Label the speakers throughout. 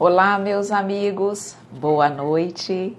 Speaker 1: Olá, meus amigos, boa noite.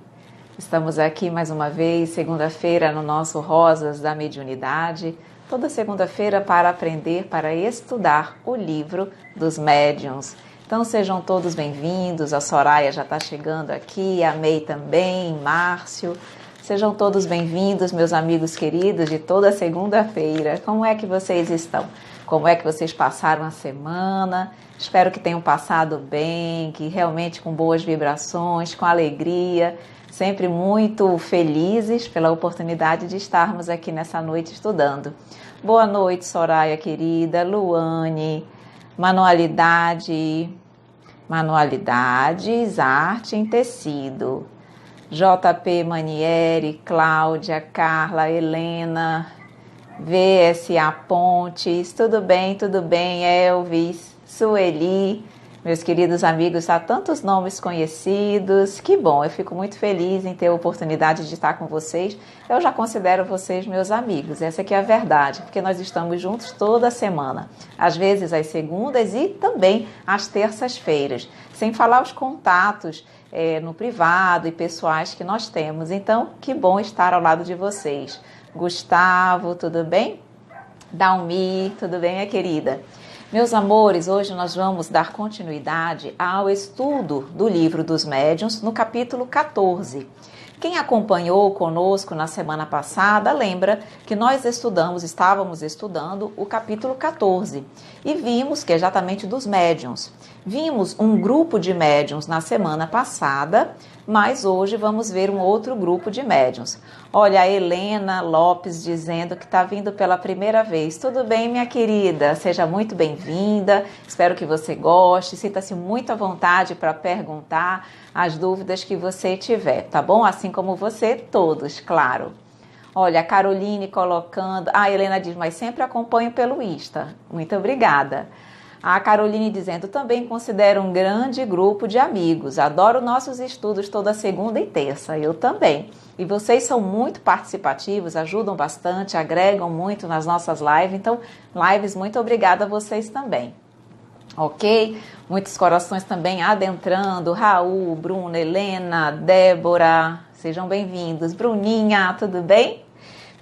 Speaker 1: Estamos aqui mais uma vez, segunda-feira, no nosso Rosas da Mediunidade. Toda segunda-feira para aprender, para estudar o livro dos médiuns. Então sejam todos bem-vindos, a Soraya já está chegando aqui, a May também, Márcio. Sejam todos bem-vindos, meus amigos queridos, de toda segunda-feira. Como é que vocês estão? Como é que vocês passaram a semana? Espero que tenham passado bem, que realmente com boas vibrações, com alegria, sempre muito felizes pela oportunidade de estarmos aqui nessa noite estudando. Boa noite, Soraya querida, Luane, Manualidades, Arte em Tecido. JP Manieri, Cláudia, Carla, Helena, VSA Pontes, tudo bem, Elvis, Sueli, meus queridos amigos, há tantos nomes conhecidos, que bom, eu fico muito feliz em ter a oportunidade de estar com vocês, eu já considero vocês meus amigos, essa aqui é a verdade, porque nós estamos juntos toda semana, às vezes às segundas e também às terças-feiras, sem falar os contatos no privado e pessoais que nós temos. Então, que bom estar ao lado de vocês. Gustavo, tudo bem? Dalmi, tudo bem, minha querida? Meus amores, hoje nós vamos dar continuidade ao estudo do Livro dos Médiuns, no capítulo 14. Quem acompanhou conosco na semana passada, lembra que nós estávamos estudando o capítulo 14 e vimos que é exatamente dos médiuns. Vimos um grupo de médiuns na semana passada, mas hoje vamos ver um outro grupo de médiuns. Olha, a Helena Lopes dizendo que está vindo pela primeira vez. Tudo bem, minha querida? Seja muito bem-vinda. Espero que você goste. Sinta-se muito à vontade para perguntar as dúvidas que você tiver, tá bom? Assim como você, todos, claro. Olha, a Caroline colocando... a Helena diz, mas sempre acompanho pelo Insta. Muito obrigada. A Caroline dizendo, também considero um grande grupo de amigos. Adoro nossos estudos toda segunda e terça. Eu também. E vocês são muito participativos, ajudam bastante, agregam muito nas nossas lives. Então, lives, muito obrigada a vocês também. Ok? Muitos corações também adentrando. Raul, Bruna, Helena, Débora, sejam bem-vindos. Bruninha, tudo bem?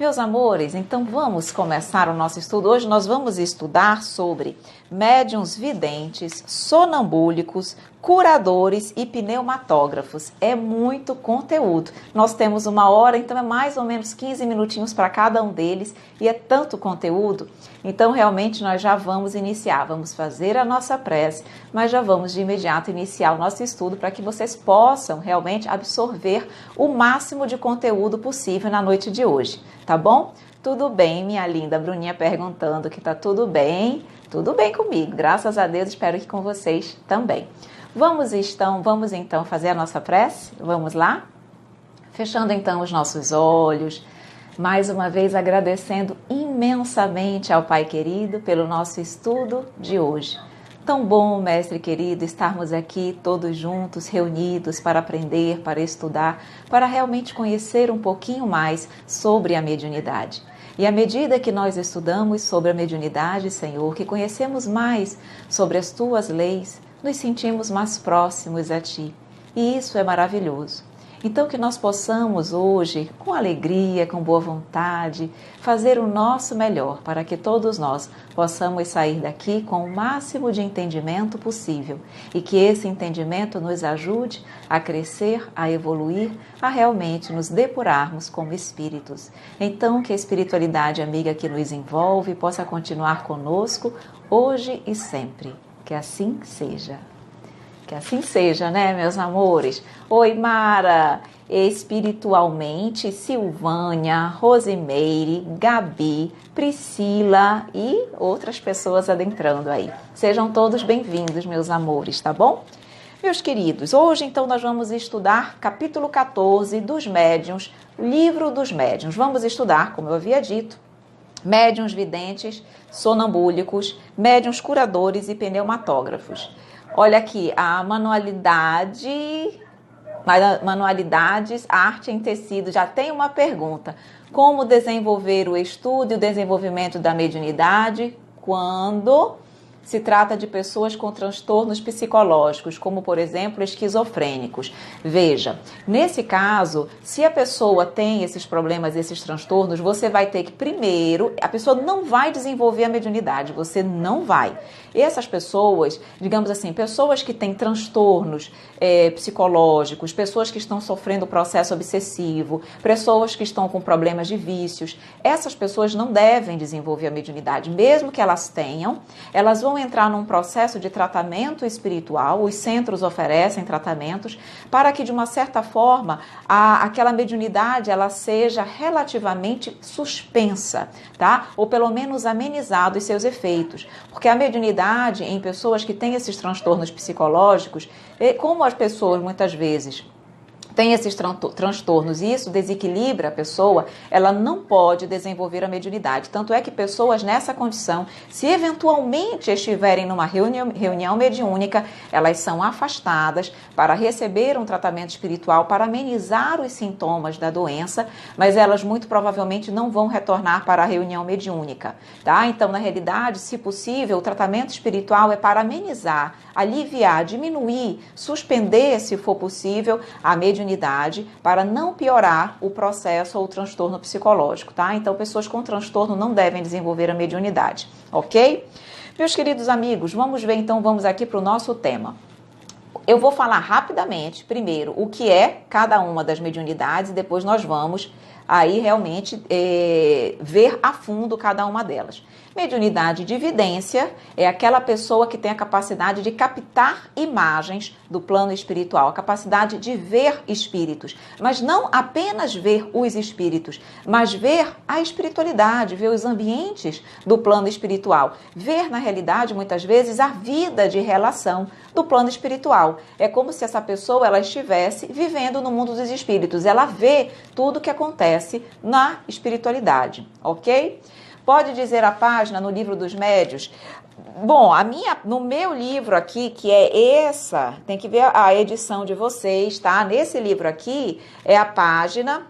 Speaker 1: Meus amores, então vamos começar o nosso estudo. Hoje nós vamos estudar sobre médiuns videntes, sonambúlicos, curadores e pneumatógrafos. É muito conteúdo. Nós temos 1 hora, então é mais ou menos 15 minutinhos para cada um deles e é tanto conteúdo. Então realmente nós já vamos iniciar, vamos fazer a nossa prece, mas já vamos de imediato iniciar o nosso estudo para que vocês possam realmente absorver o máximo de conteúdo possível na noite de hoje, tá bom? Tudo bem, minha linda Bruninha perguntando que tá tudo bem comigo, graças a Deus, espero que com vocês também. Vamos então fazer a nossa prece? Vamos lá? Fechando então os nossos olhos, mais uma vez agradecendo imensamente ao Pai querido pelo nosso estudo de hoje. Tão bom, mestre querido, estarmos aqui todos juntos, reunidos para aprender, para estudar, para realmente conhecer um pouquinho mais sobre a mediunidade. E à medida que nós estudamos sobre a mediunidade, Senhor, que conhecemos mais sobre as Tuas leis, nos sentimos mais próximos a Ti. E isso é maravilhoso. Então que nós possamos hoje, com alegria, com boa vontade, fazer o nosso melhor para que todos nós possamos sair daqui com o máximo de entendimento possível e que esse entendimento nos ajude a crescer, a evoluir, a realmente nos depurarmos como espíritos. Então que a espiritualidade amiga que nos envolve possa continuar conosco hoje e sempre. Que assim seja. Que assim seja, né, meus amores? Oi, Mara, espiritualmente, Silvânia, Rosimeire, Gabi, Priscila e outras pessoas adentrando aí. Sejam todos bem-vindos, meus amores, tá bom? Meus queridos, hoje então nós vamos estudar capítulo 14 dos médiuns, livro dos médiuns. Vamos estudar, como eu havia dito, médiuns videntes, sonambúlicos, médiuns curadores e pneumatógrafos. Olha aqui, a manualidades, arte em tecido, já tem uma pergunta. Como desenvolver o estudo e o desenvolvimento da mediunidade quando se trata de pessoas com transtornos psicológicos, como, por exemplo, esquizofrênicos. Veja, nesse caso, se a pessoa tem esses problemas, esses transtornos, você vai ter que, primeiro, a pessoa não vai desenvolver a mediunidade, você não vai. Essas pessoas, digamos assim, pessoas que têm transtornos psicológicos, pessoas que estão sofrendo processo obsessivo, pessoas que estão com problemas de vícios, essas pessoas não devem desenvolver a mediunidade. Mesmo que elas tenham, elas vão entrar num processo de tratamento espiritual, os centros oferecem tratamentos, para que de uma certa forma aquela mediunidade ela seja relativamente suspensa, tá? Ou pelo menos amenizado os seus efeitos, porque a mediunidade em pessoas que têm esses transtornos psicológicos, como as pessoas muitas vezes tem esses transtornos e isso desequilibra a pessoa, ela não pode desenvolver a mediunidade. Tanto é que pessoas nessa condição, se eventualmente estiverem numa reunião mediúnica, elas são afastadas para receber um tratamento espiritual para amenizar os sintomas da doença, mas elas muito provavelmente não vão retornar para a reunião mediúnica, tá? Então, na realidade, se possível, o tratamento espiritual é para amenizar, aliviar, diminuir, suspender, se for possível, a mediunidade para não piorar o processo ou o transtorno psicológico, tá? Então, pessoas com transtorno não devem desenvolver a mediunidade, ok? Meus queridos amigos, vamos ver então, vamos aqui para o nosso tema. Eu vou falar rapidamente, primeiro, o que é cada uma das mediunidades e depois nós vamos aí realmente ver a fundo cada uma delas. Mediunidade de vidência é aquela pessoa que tem a capacidade de captar imagens do plano espiritual, a capacidade de ver espíritos, mas não apenas ver os espíritos, mas ver a espiritualidade, ver os ambientes do plano espiritual, ver na realidade muitas vezes a vida de relação do plano espiritual. É como se essa pessoa ela estivesse vivendo no mundo dos espíritos, ela vê tudo o que acontece na espiritualidade, ok? Pode dizer a página no livro dos médiuns? Bom, no meu livro aqui, que é essa, tem que ver a edição de vocês, tá? Nesse livro aqui é a página,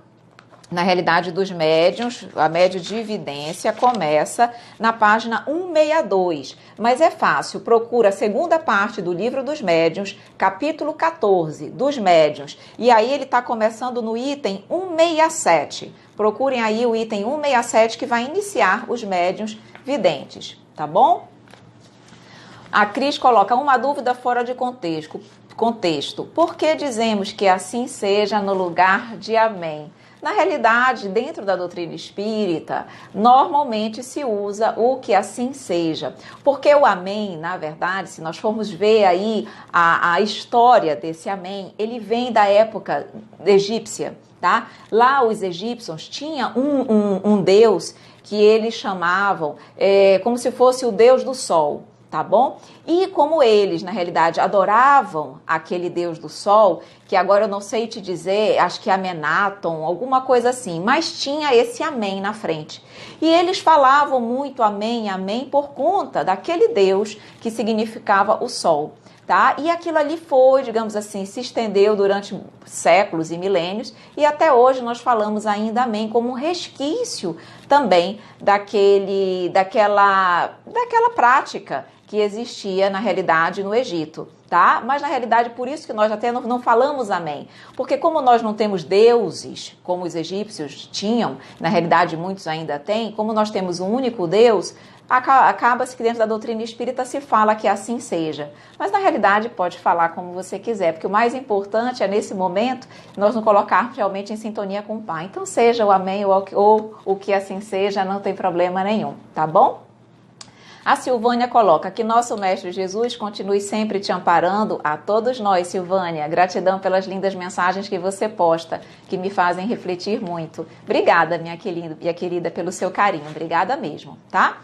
Speaker 1: na realidade, dos médiuns, a médium de evidência começa na página 162, mas é fácil, procura a segunda parte do livro dos médiuns, capítulo 14, dos médiuns, e aí ele está começando no item 167. Procurem aí o item 167 que vai iniciar os médiuns videntes, tá bom? A Cris coloca uma dúvida fora de contexto. Por que dizemos que assim seja no lugar de amém? Na realidade, dentro da doutrina espírita, normalmente se usa o que assim seja. Porque o amém, na verdade, se nós formos ver aí a história desse amém, ele vem da época egípcia, tá? Lá os egípcios tinham um deus que eles chamavam como se fosse o deus do sol. Tá bom? E como eles, na realidade, adoravam aquele deus do sol, que agora eu não sei te dizer, acho que é Amenáton, alguma coisa assim, mas tinha esse amém na frente. E eles falavam muito amém, amém, por conta daquele deus que significava o sol. Tá? E aquilo ali foi, digamos assim, se estendeu durante séculos e milênios e até hoje nós falamos ainda amém como um resquício também daquela prática que existia na realidade no Egito, tá? Mas na realidade por isso que nós até não falamos amém, porque como nós não temos deuses, como os egípcios tinham, na realidade muitos ainda têm, como nós temos um único Deus, acaba-se que dentro da doutrina espírita se fala que assim seja. Mas na realidade pode falar como você quiser, porque o mais importante é nesse momento nós nos colocarmos realmente em sintonia com o Pai. Então seja o amém ou o que assim seja, não tem problema nenhum, tá bom? A Silvânia coloca que nosso Mestre Jesus continue sempre te amparando. A todos nós, Silvânia, gratidão pelas lindas mensagens que você posta, que me fazem refletir muito. Obrigada, minha querida, pelo seu carinho. Obrigada mesmo, tá?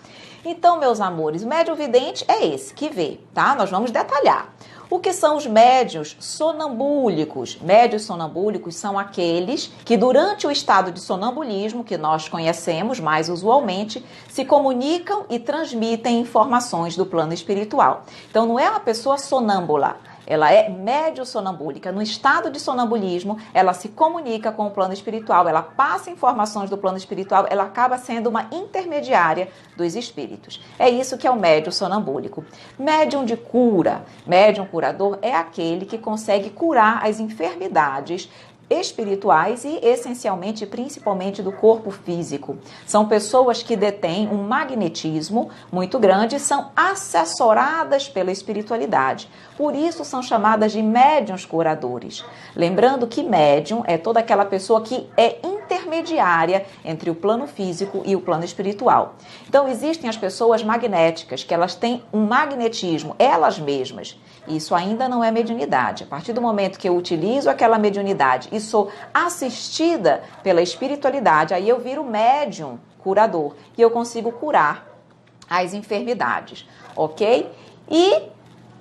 Speaker 1: Então, meus amores, o médium vidente é esse que vê, tá? Nós vamos detalhar. O que são os médiuns sonambúlicos? Médiuns sonambúlicos são aqueles que, durante o estado de sonambulismo, que nós conhecemos mais usualmente, se comunicam e transmitem informações do plano espiritual. Então, não é uma pessoa sonâmbula, ela é médio-sonambúlica. No estado de sonambulismo, ela se comunica com o plano espiritual, ela passa informações do plano espiritual, ela acaba sendo uma intermediária dos espíritos. É isso que é o médium sonambúlico. Médium de cura, médium curador é aquele que consegue curar as enfermidades espirituais e essencialmente, principalmente do corpo físico. São pessoas que detêm um magnetismo muito grande e são assessoradas pela espiritualidade. Por isso são chamadas de médiuns curadores. Lembrando que médium é toda aquela pessoa que é intermediária entre o plano físico e o plano espiritual. Então existem as pessoas magnéticas, que elas têm um magnetismo, elas mesmas. Isso ainda não é mediunidade. A partir do momento que eu utilizo aquela mediunidade e sou assistida pela espiritualidade, aí eu viro médium curador e eu consigo curar as enfermidades, ok? E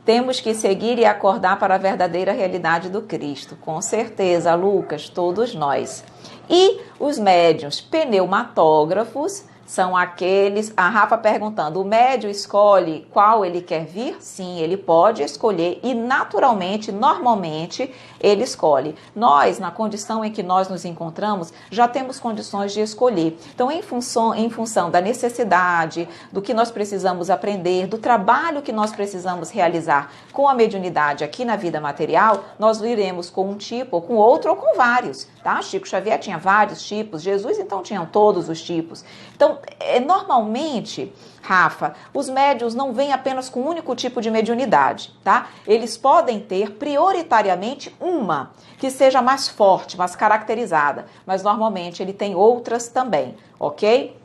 Speaker 1: temos que seguir e acordar para a verdadeira realidade do Cristo. Com certeza, Lucas, todos nós. E os médiuns pneumatógrafos são aqueles... A Rafa perguntando, o médium escolhe qual ele quer vir? Sim, ele pode escolher e naturalmente, normalmente, ele escolhe. Nós, na condição em que nós nos encontramos, já temos condições de escolher. Então, em função da necessidade, do que nós precisamos aprender, do trabalho que nós precisamos realizar com a mediunidade aqui na vida material, nós iremos com um tipo, ou com outro, ou com vários, tá? Chico Xavier tinha vários tipos, Jesus, então, tinham todos os tipos. Então, normalmente, Rafa, os médiuns não vêm apenas com um único tipo de mediunidade, tá? Eles podem ter prioritariamente uma que seja mais forte, mais caracterizada, mas normalmente ele tem outras também, ok?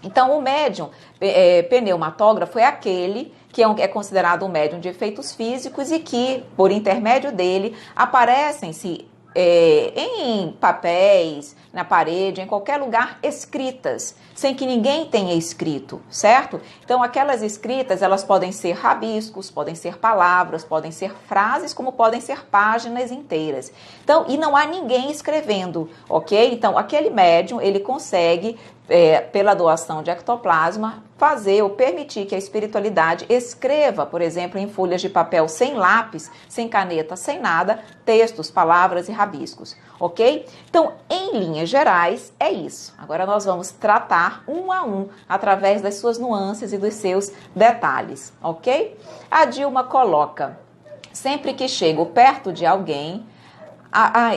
Speaker 1: Então, o médium pneumatógrafo é aquele que é considerado um médium de efeitos físicos e que, por intermédio dele, aparecem-se em papéis, na parede, em qualquer lugar, escritas, sem que ninguém tenha escrito, certo? Então, aquelas escritas, elas podem ser rabiscos, podem ser palavras, podem ser frases, como podem ser páginas inteiras. Então, e não há ninguém escrevendo, ok? Então, aquele médium, ele consegue, pela doação de ectoplasma, fazer ou permitir que a espiritualidade escreva, por exemplo, em folhas de papel sem lápis, sem caneta, sem nada, textos, palavras e rabiscos, ok? Então, em linhas gerais, é isso. Agora nós vamos tratar um a um, através das suas nuances e dos seus detalhes, ok? A Dilma coloca, sempre que chego perto de alguém...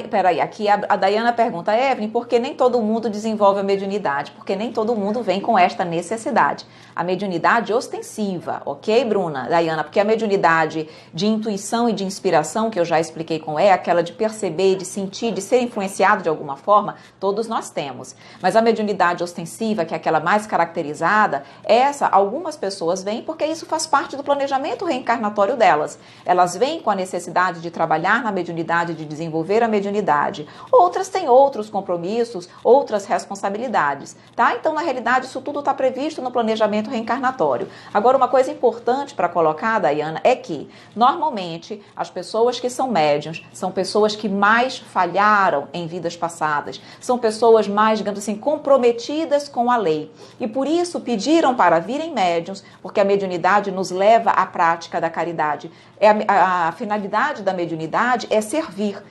Speaker 1: peraí, aqui a Dayana pergunta, Evelyn, por que nem todo mundo desenvolve a mediunidade? Porque nem todo mundo vem com esta necessidade. A mediunidade ostensiva, ok, Bruna? Dayana, porque a mediunidade de intuição e de inspiração, que eu já expliquei com aquela de perceber, de sentir, de ser influenciado de alguma forma, todos nós temos. Mas a mediunidade ostensiva, que é aquela mais caracterizada, essa, algumas pessoas vêm porque isso faz parte do planejamento reencarnatório delas. Elas vêm com a necessidade de trabalhar na mediunidade, de desenvolver a mediunidade. Outras têm outros compromissos, outras responsabilidades, tá? Então, na realidade, isso tudo está previsto no planejamento reencarnatório. Agora, uma coisa importante para colocar, Dayana, é que, normalmente, as pessoas que são médiuns são pessoas que mais falharam em vidas passadas, são pessoas mais, digamos assim, comprometidas com a lei. E por isso pediram para virem médiuns, porque a mediunidade nos leva à prática da caridade. A finalidade da mediunidade é servir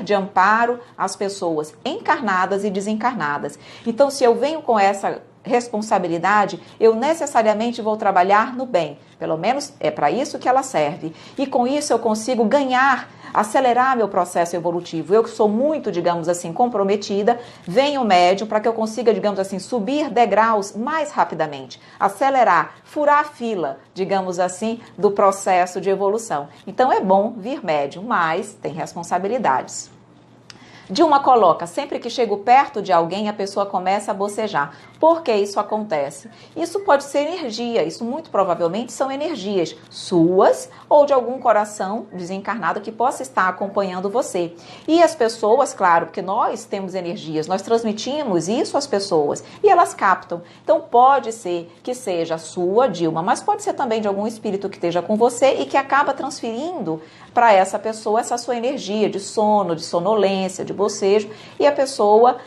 Speaker 1: de amparo às pessoas encarnadas e desencarnadas. Então, se eu venho com essa responsabilidade, eu necessariamente vou trabalhar no bem. Pelo menos é para isso que ela serve. E com isso eu consigo acelerar meu processo evolutivo. Eu que sou muito, digamos assim, comprometida, venho o médium para que eu consiga, digamos assim, subir degraus mais rapidamente, acelerar, furar a fila, digamos assim, do processo de evolução. Então é bom vir médium, mas tem responsabilidades. Dilma coloca, sempre que chego perto de alguém, a pessoa começa a bocejar. Por que isso acontece? Isso pode ser energia, isso muito provavelmente são energias suas ou de algum coração desencarnado que possa estar acompanhando você. E as pessoas, claro, porque nós temos energias, nós transmitimos isso às pessoas e elas captam. Então pode ser que seja sua, Dilma, mas pode ser também de algum espírito que esteja com você e que acaba transferindo para essa pessoa essa sua energia de sono, de sonolência, de de bocejo, e a pessoa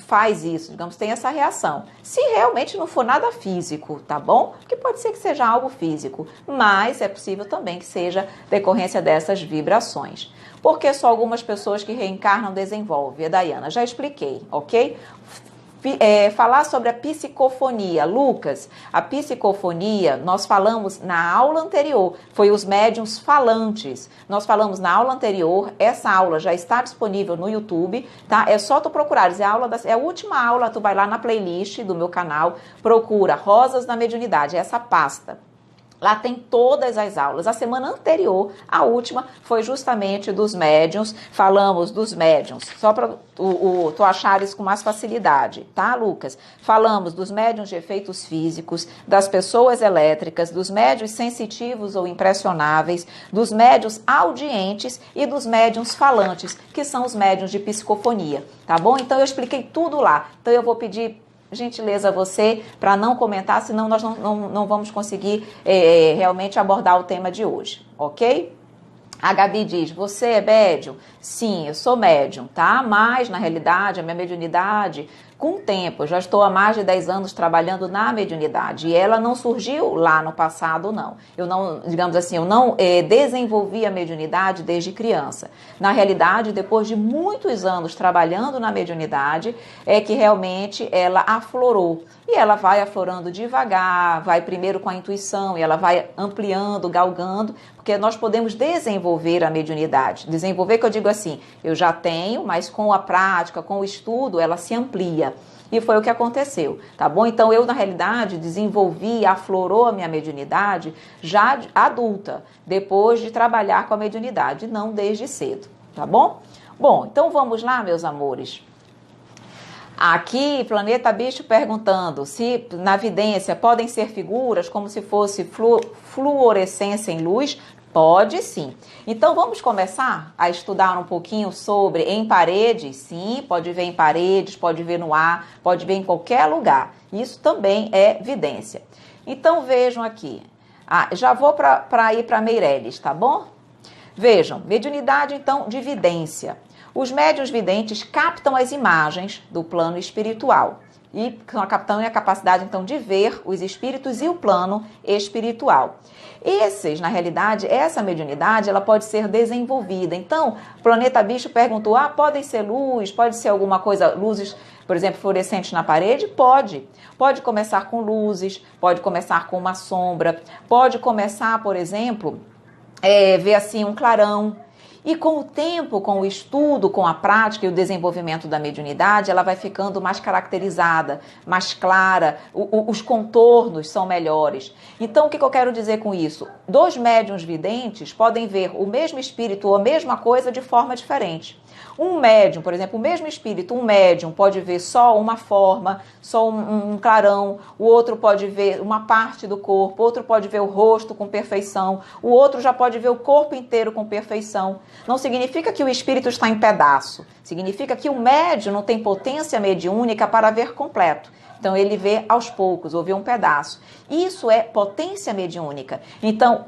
Speaker 1: faz isso, digamos, tem essa reação. Se realmente não for nada físico, tá bom? Porque pode ser que seja algo físico, mas é possível também que seja decorrência dessas vibrações. Porque só algumas pessoas que reencarnam desenvolvem? Daiana, já expliquei, ok? Falar sobre a psicofonia. Lucas, a psicofonia, nós falamos na aula anterior, foi os médiuns falantes. Nós falamos na aula anterior, essa aula já está disponível no YouTube, tá? É só tu procurares, é a última aula, tu vai lá na playlist do meu canal, procura Rosas da Mediunidade, essa pasta. Lá tem todas as aulas. A semana anterior, a última, foi justamente dos médiuns. Falamos dos médiuns, só para tu achares com mais facilidade, tá, Lucas? Falamos dos médiuns de efeitos físicos, das pessoas elétricas, dos médiuns sensitivos ou impressionáveis, dos médiuns audientes e dos médiuns falantes, que são os médiuns de psicofonia, tá bom? Então, eu expliquei tudo lá. Então, eu vou pedir gentileza a você para não comentar, senão nós não vamos conseguir realmente abordar o tema de hoje, ok? A Gabi diz, você é médium? Sim, eu sou médium, tá? Mas, na realidade, a minha mediunidade, com o tempo, eu já estou há mais de 10 anos trabalhando na mediunidade e ela não surgiu lá no passado, não. Eu não, digamos assim, eu não desenvolvi a mediunidade desde criança. Na realidade, depois de muitos anos trabalhando na mediunidade, é que realmente ela aflorou. E ela vai aflorando devagar, vai primeiro com a intuição e ela vai ampliando, galgando, porque nós podemos desenvolver a mediunidade. Desenvolver, que eu digo assim, eu já tenho, mas com a prática, com o estudo, ela se amplia. E foi o que aconteceu, tá bom? Então, eu, na realidade, desenvolvi, aflorou a minha mediunidade já adulta, depois de trabalhar com a mediunidade, não desde cedo, tá bom? Bom, então vamos lá, meus amores. Aqui, Planeta Bicho perguntando se na vidência podem ser figuras como se fosse fluorescência em luz. Pode sim. Então vamos começar a estudar um pouquinho sobre em paredes. Sim, pode ver em paredes, pode ver no ar, pode ver em qualquer lugar. Isso também é vidência. Então vejam aqui. Já vou para ir para Meirelles, tá bom? Vejam, mediunidade então de vidência. Os médiuns videntes captam as imagens do plano espiritual e captam a capacidade, então, de ver os espíritos e o plano espiritual. Na realidade, essa mediunidade, ela pode ser desenvolvida. Então, o Planeta Bicho perguntou, podem ser luz, pode ser alguma coisa, luzes, por exemplo, fluorescentes na parede? Pode. Pode começar com luzes, pode começar com uma sombra, pode começar, por exemplo, ver assim um clarão. E com o tempo, com o estudo, com a prática e o desenvolvimento da mediunidade, ela vai ficando mais caracterizada, mais clara, os contornos são melhores. Então, o que eu quero dizer com isso? Dois médiuns videntes podem ver o mesmo espírito ou a mesma coisa de forma diferente. Um médium, por exemplo, o mesmo espírito, um médium pode ver só uma forma, só um clarão, o outro pode ver uma parte do corpo, o outro pode ver o rosto com perfeição, o outro já pode ver o corpo inteiro com perfeição. Não significa que o espírito está em pedaço, significa que o médium não tem potência mediúnica para ver completo. Então, ele vê aos poucos, ou vê um pedaço. Isso é potência mediúnica. Então,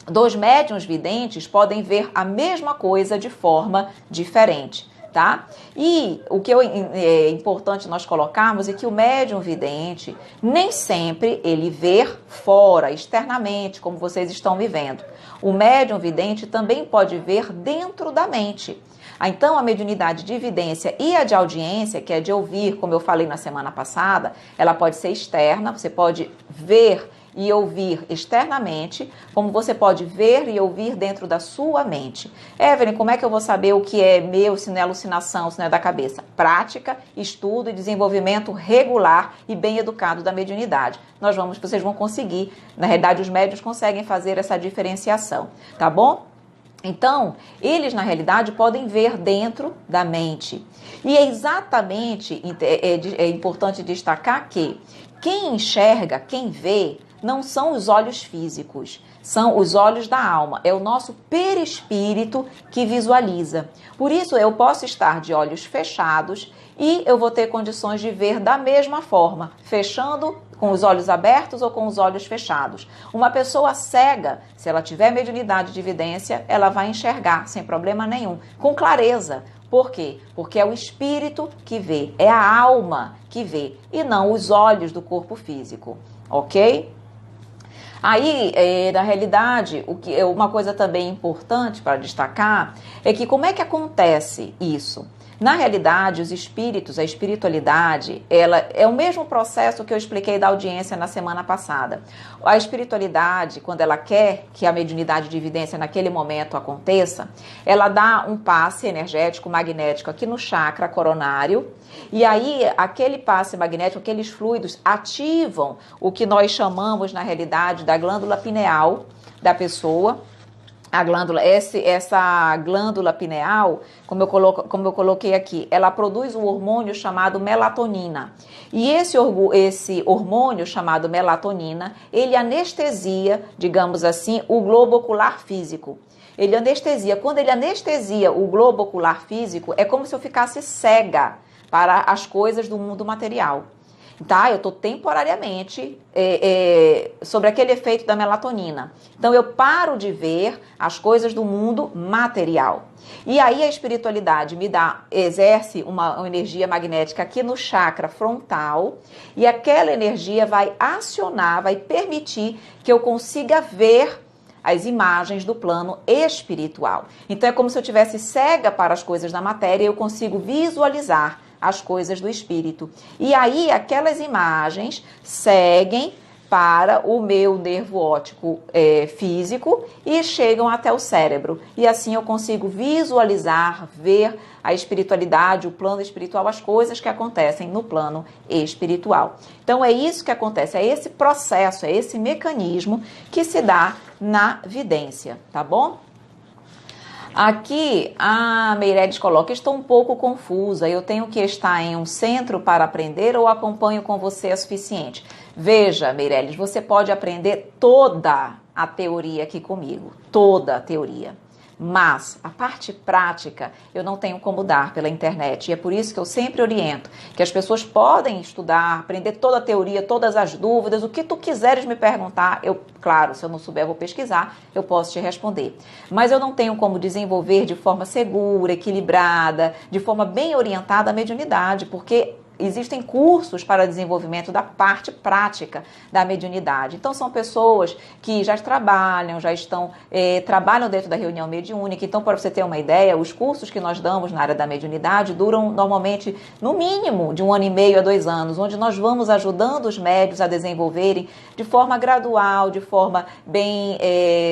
Speaker 1: dois médiuns videntes podem ver a mesma coisa de forma diferente, tá? E o que é importante nós colocarmos é que o médium vidente, nem sempre ele vê fora, externamente, como vocês estão me vendo. O médium vidente também pode ver dentro da mente. Então, a mediunidade de evidência e a de audiência, que é de ouvir, como eu falei na semana passada, ela pode ser externa, você pode ver e ouvir externamente, como você pode ver e ouvir dentro da sua mente. Evelyn, como é que eu vou saber o que é meu, se não é alucinação, se não é da cabeça? Prática, estudo e desenvolvimento regular e bem educado da mediunidade. Vocês vão conseguir, na realidade os médiuns conseguem fazer essa diferenciação, tá bom? Então, eles, na realidade, podem ver dentro da mente. E é exatamente, é importante destacar que quem enxerga, quem vê, não são os olhos físicos, são os olhos da alma. É o nosso perispírito que visualiza. Por isso, eu posso estar de olhos fechados e eu vou ter condições de ver da mesma forma, fechando com os olhos abertos ou com os olhos fechados. Uma pessoa cega, se ela tiver mediunidade de evidência, ela vai enxergar sem problema nenhum, com clareza. Por quê? Porque é o espírito que vê, é a alma que vê, e não os olhos do corpo físico, ok? Aí, na realidade, uma coisa também importante para destacar é que como é que acontece isso? Na realidade, os espíritos, a espiritualidade, ela é o mesmo processo que eu expliquei da audiência na semana passada. A espiritualidade, quando ela quer que a mediunidade de evidência naquele momento aconteça, ela dá um passe energético, magnético aqui no chakra coronário, e aí aquele passe magnético, aqueles fluidos ativam o que nós chamamos na realidade da glândula pineal da pessoa. A glândula, essa glândula pineal, como eu coloquei aqui, ela produz um hormônio chamado melatonina. E esse hormônio chamado melatonina, ele anestesia, digamos assim, o globo ocular físico. Ele anestesia. Quando ele anestesia o globo ocular físico, é como se eu ficasse cega para as coisas do mundo material. Tá? Eu estou temporariamente sobre aquele efeito da melatonina. Então, eu paro de ver as coisas do mundo material. E aí, a espiritualidade exerce uma energia magnética aqui no chakra frontal, e aquela energia vai acionar, vai permitir que eu consiga ver as imagens do plano espiritual. Então, é como se eu estivesse cega para as coisas da matéria e eu consigo visualizar as coisas do espírito. E aí, aquelas imagens seguem para o meu nervo óptico físico e chegam até o cérebro. E assim eu consigo visualizar, ver a espiritualidade, o plano espiritual, as coisas que acontecem no plano espiritual. Então, é isso que acontece, é esse processo, é esse mecanismo que se dá na vidência, tá bom? Aqui a Meireles coloca: estou um pouco confusa, eu tenho que estar em um centro para aprender ou acompanho com você é suficiente? Veja, Meireles, você pode aprender toda a teoria aqui comigo, toda a teoria. Mas a parte prática eu não tenho como dar pela internet. E é por isso que eu sempre oriento que as pessoas podem estudar, aprender toda a teoria, todas as dúvidas, o que tu quiseres me perguntar, claro, se eu não souber, eu vou pesquisar, eu posso te responder. Mas eu não tenho como desenvolver de forma segura, equilibrada, de forma bem orientada a mediunidade, porque existem cursos para desenvolvimento da parte prática da mediunidade. Então, são pessoas que já trabalham dentro da reunião mediúnica. Então, para você ter uma ideia, os cursos que nós damos na área da mediunidade duram normalmente, no mínimo, de 1 ano e meio a 2 anos, onde nós vamos ajudando os médiuns a desenvolverem de forma gradual, de forma bem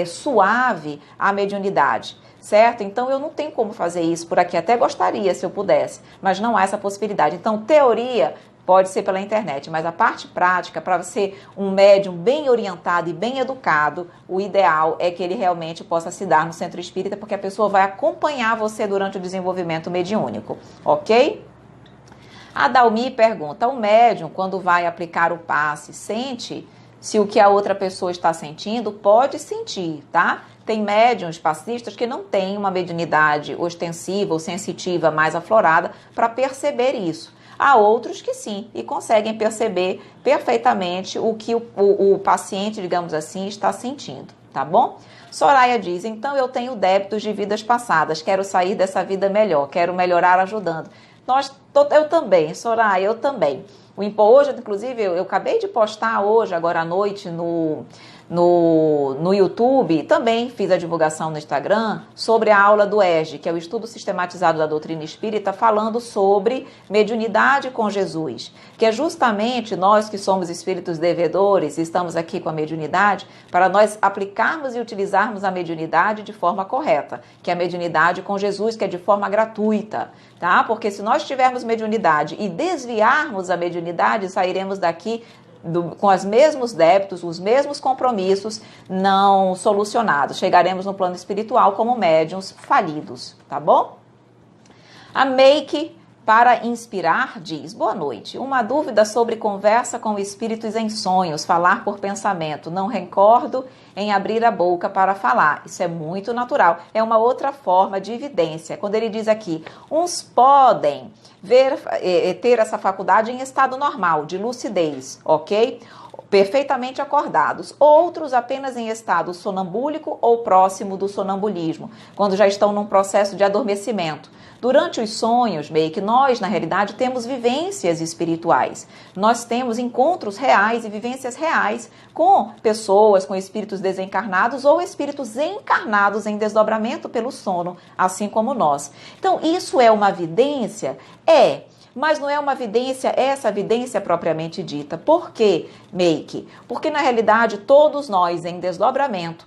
Speaker 1: suave a mediunidade. Certo? Então, eu não tenho como fazer isso por aqui. Até gostaria, se eu pudesse, mas não há essa possibilidade. Então, teoria pode ser pela internet, mas a parte prática, para ser um médium bem orientado e bem educado, o ideal é que ele realmente possa se dar no centro espírita, porque a pessoa vai acompanhar você durante o desenvolvimento mediúnico, ok? A Dalmi pergunta: o médium, quando vai aplicar o passe, sente se o que a outra pessoa está sentindo? Pode sentir, tá? Tem médiuns passistas que não têm uma mediunidade ostensiva ou sensitiva mais aflorada para perceber isso. Há outros que sim, e conseguem perceber perfeitamente o que o paciente, digamos assim, está sentindo, tá bom? Soraya diz: então eu tenho débitos de vidas passadas, quero sair dessa vida melhor, quero melhorar ajudando. Eu também, Soraya, eu também. Hoje, inclusive, eu acabei de postar hoje, agora à noite, no YouTube, também fiz a divulgação no Instagram sobre a aula do ESG, que é o Estudo Sistematizado da Doutrina Espírita, falando sobre mediunidade com Jesus, que é justamente nós que somos espíritos devedores, estamos aqui com a mediunidade, para nós aplicarmos e utilizarmos a mediunidade de forma correta, que é a mediunidade com Jesus, que é de forma gratuita, tá? Porque se nós tivermos mediunidade e desviarmos a mediunidade, sairemos daqui com os mesmos débitos, os mesmos compromissos não solucionados. Chegaremos no plano espiritual como médiuns falidos, tá bom? A Make, para inspirar, diz: boa noite. Uma dúvida sobre conversa com espíritos em sonhos, falar por pensamento. Não recordo em abrir a boca para falar. Isso é muito natural. É uma outra forma de evidência. Quando ele diz aqui: uns podem ter essa faculdade em estado normal, de lucidez, ok? perfeitamente acordados, outros apenas em estado sonambúlico ou próximo do sonambulismo, quando já estão num processo de adormecimento. Durante os sonhos, meio que nós, na realidade, temos vivências espirituais. Nós temos encontros reais e vivências reais com pessoas, com espíritos desencarnados ou espíritos encarnados em desdobramento pelo sono, assim como nós. Então, isso é uma vidência? Mas não é uma vidência, essa vidência propriamente dita. Por quê, Meike? Porque, na realidade, todos nós, em desdobramento,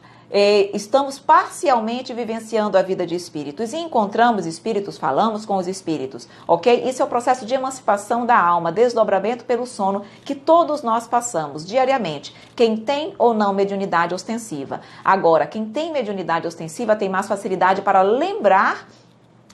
Speaker 1: estamos parcialmente vivenciando a vida de espíritos e encontramos espíritos, falamos com os espíritos, ok? Isso é o processo de emancipação da alma, desdobramento pelo sono que todos nós passamos diariamente, quem tem ou não mediunidade ostensiva. Agora, quem tem mediunidade ostensiva tem mais facilidade para lembrar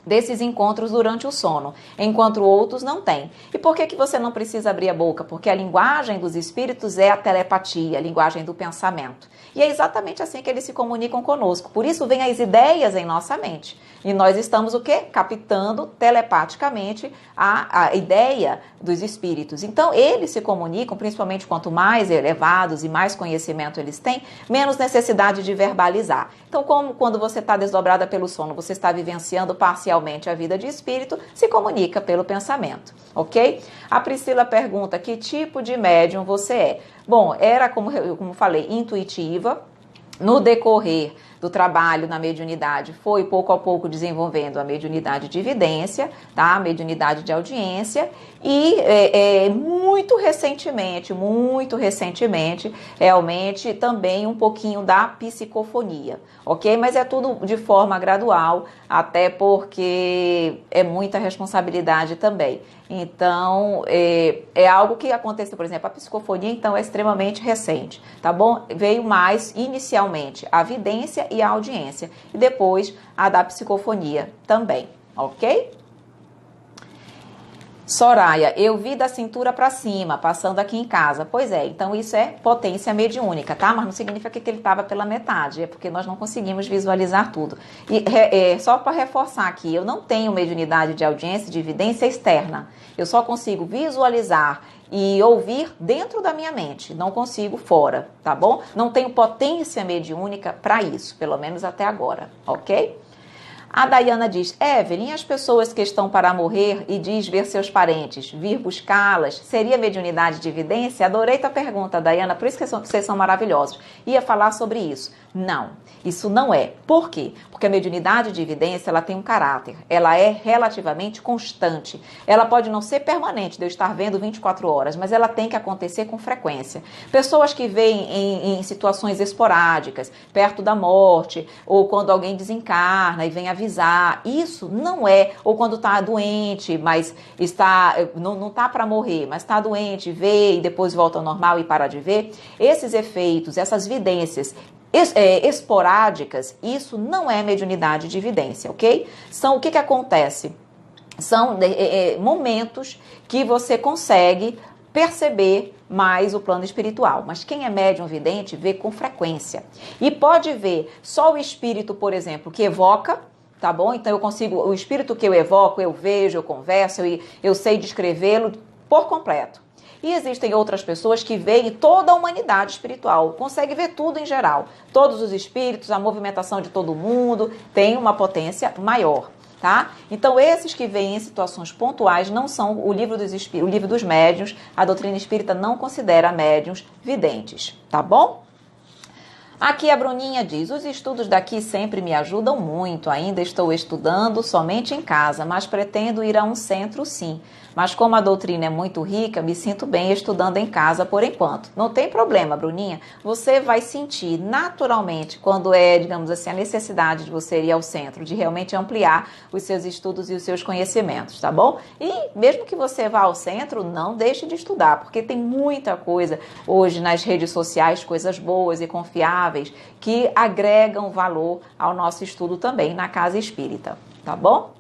Speaker 1: desses encontros durante o sono, enquanto outros não têm. E por que você não precisa abrir a boca? Porque a linguagem dos espíritos é a telepatia, a linguagem do pensamento. E é exatamente assim que eles se comunicam conosco. Por isso vem as ideias em nossa mente. E nós estamos o quê? Captando telepaticamente a ideia dos espíritos. Então, eles se comunicam, principalmente quanto mais elevados e mais conhecimento eles têm, menos necessidade de verbalizar. Então, como quando você está desdobrada pelo sono, você está vivenciando parcialmente a vida de espírito, se comunica pelo pensamento, ok? A Priscila pergunta, que tipo de médium você é? Bom, era, como falei, intuitiva. No decorrer do trabalho na mediunidade, foi pouco a pouco desenvolvendo a mediunidade de evidência, tá? A mediunidade de audiência e muito recentemente, realmente também um pouquinho da psicofonia, ok? Mas é tudo de forma gradual, até porque é muita responsabilidade também. Então, é algo que aconteceu, por exemplo, a psicofonia, então, é extremamente recente, tá bom? Veio mais, inicialmente, a vidência e a audiência, e depois a da psicofonia também, ok? Soraya, eu vi da cintura para cima, passando aqui em casa. Pois é, então isso é potência mediúnica, tá? Mas não significa que ele estava pela metade, é porque nós não conseguimos visualizar tudo. E só para reforçar aqui, eu não tenho mediunidade de audiência, de evidência externa. Eu só consigo visualizar e ouvir dentro da minha mente, não consigo fora, tá bom? Não tenho potência mediúnica para isso, pelo menos até agora, ok? A Dayana diz, Evelyn, as pessoas que estão para morrer e diz ver seus parentes, vir buscá-las, seria mediunidade de evidência? Adorei tua pergunta, Dayana, por isso que vocês são maravilhosos. Ia falar sobre isso. Não, isso não é. Por quê? Porque a mediunidade de evidência, ela tem um caráter, ela é relativamente constante. Ela pode não ser permanente, de eu estar vendo 24 horas, mas ela tem que acontecer com frequência. Pessoas que veem em situações esporádicas, perto da morte, ou quando alguém desencarna e vem avisar, isso não é, ou quando está doente, mas não está para morrer, mas está doente, vê e depois volta ao normal e para de ver, esses efeitos, essas vidências esporádicas, isso não é mediunidade de evidência, ok? O que acontece? São momentos que você consegue perceber mais o plano espiritual. Mas quem é médium vidente vê com frequência. E pode ver só o espírito, por exemplo, que evoca, tá bom? Então eu consigo, o espírito que eu evoco, eu vejo, eu converso, eu sei descrevê-lo por completo. E existem outras pessoas que veem toda a humanidade espiritual, consegue ver tudo em geral. Todos os espíritos, a movimentação de todo mundo, tem uma potência maior, tá? Então, esses que veem em situações pontuais não são o livro dos médiuns, a doutrina espírita não considera médiuns videntes, tá bom? Aqui a Bruninha diz, os estudos daqui sempre me ajudam muito, ainda estou estudando somente em casa, mas pretendo ir a um centro sim. Mas como a doutrina é muito rica, me sinto bem estudando em casa por enquanto. Não tem problema, Bruninha, você vai sentir naturalmente quando digamos assim, a necessidade de você ir ao centro, de realmente ampliar os seus estudos e os seus conhecimentos, tá bom? E mesmo que você vá ao centro, não deixe de estudar, porque tem muita coisa hoje nas redes sociais, coisas boas e confiáveis, que agregam valor ao nosso estudo também na casa espírita, tá bom?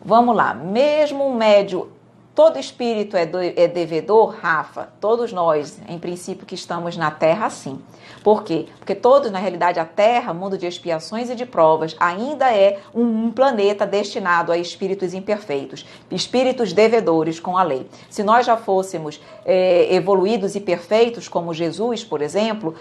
Speaker 1: Vamos lá, mesmo um médium Todo espírito é devedor, Rafa? Todos nós, em princípio, que estamos na Terra, sim. Por quê? Porque todos, na realidade, a Terra, mundo de expiações e de provas, ainda é um planeta destinado a espíritos imperfeitos, espíritos devedores com a lei. Se nós já fôssemos evoluídos e perfeitos, como Jesus, por exemplo,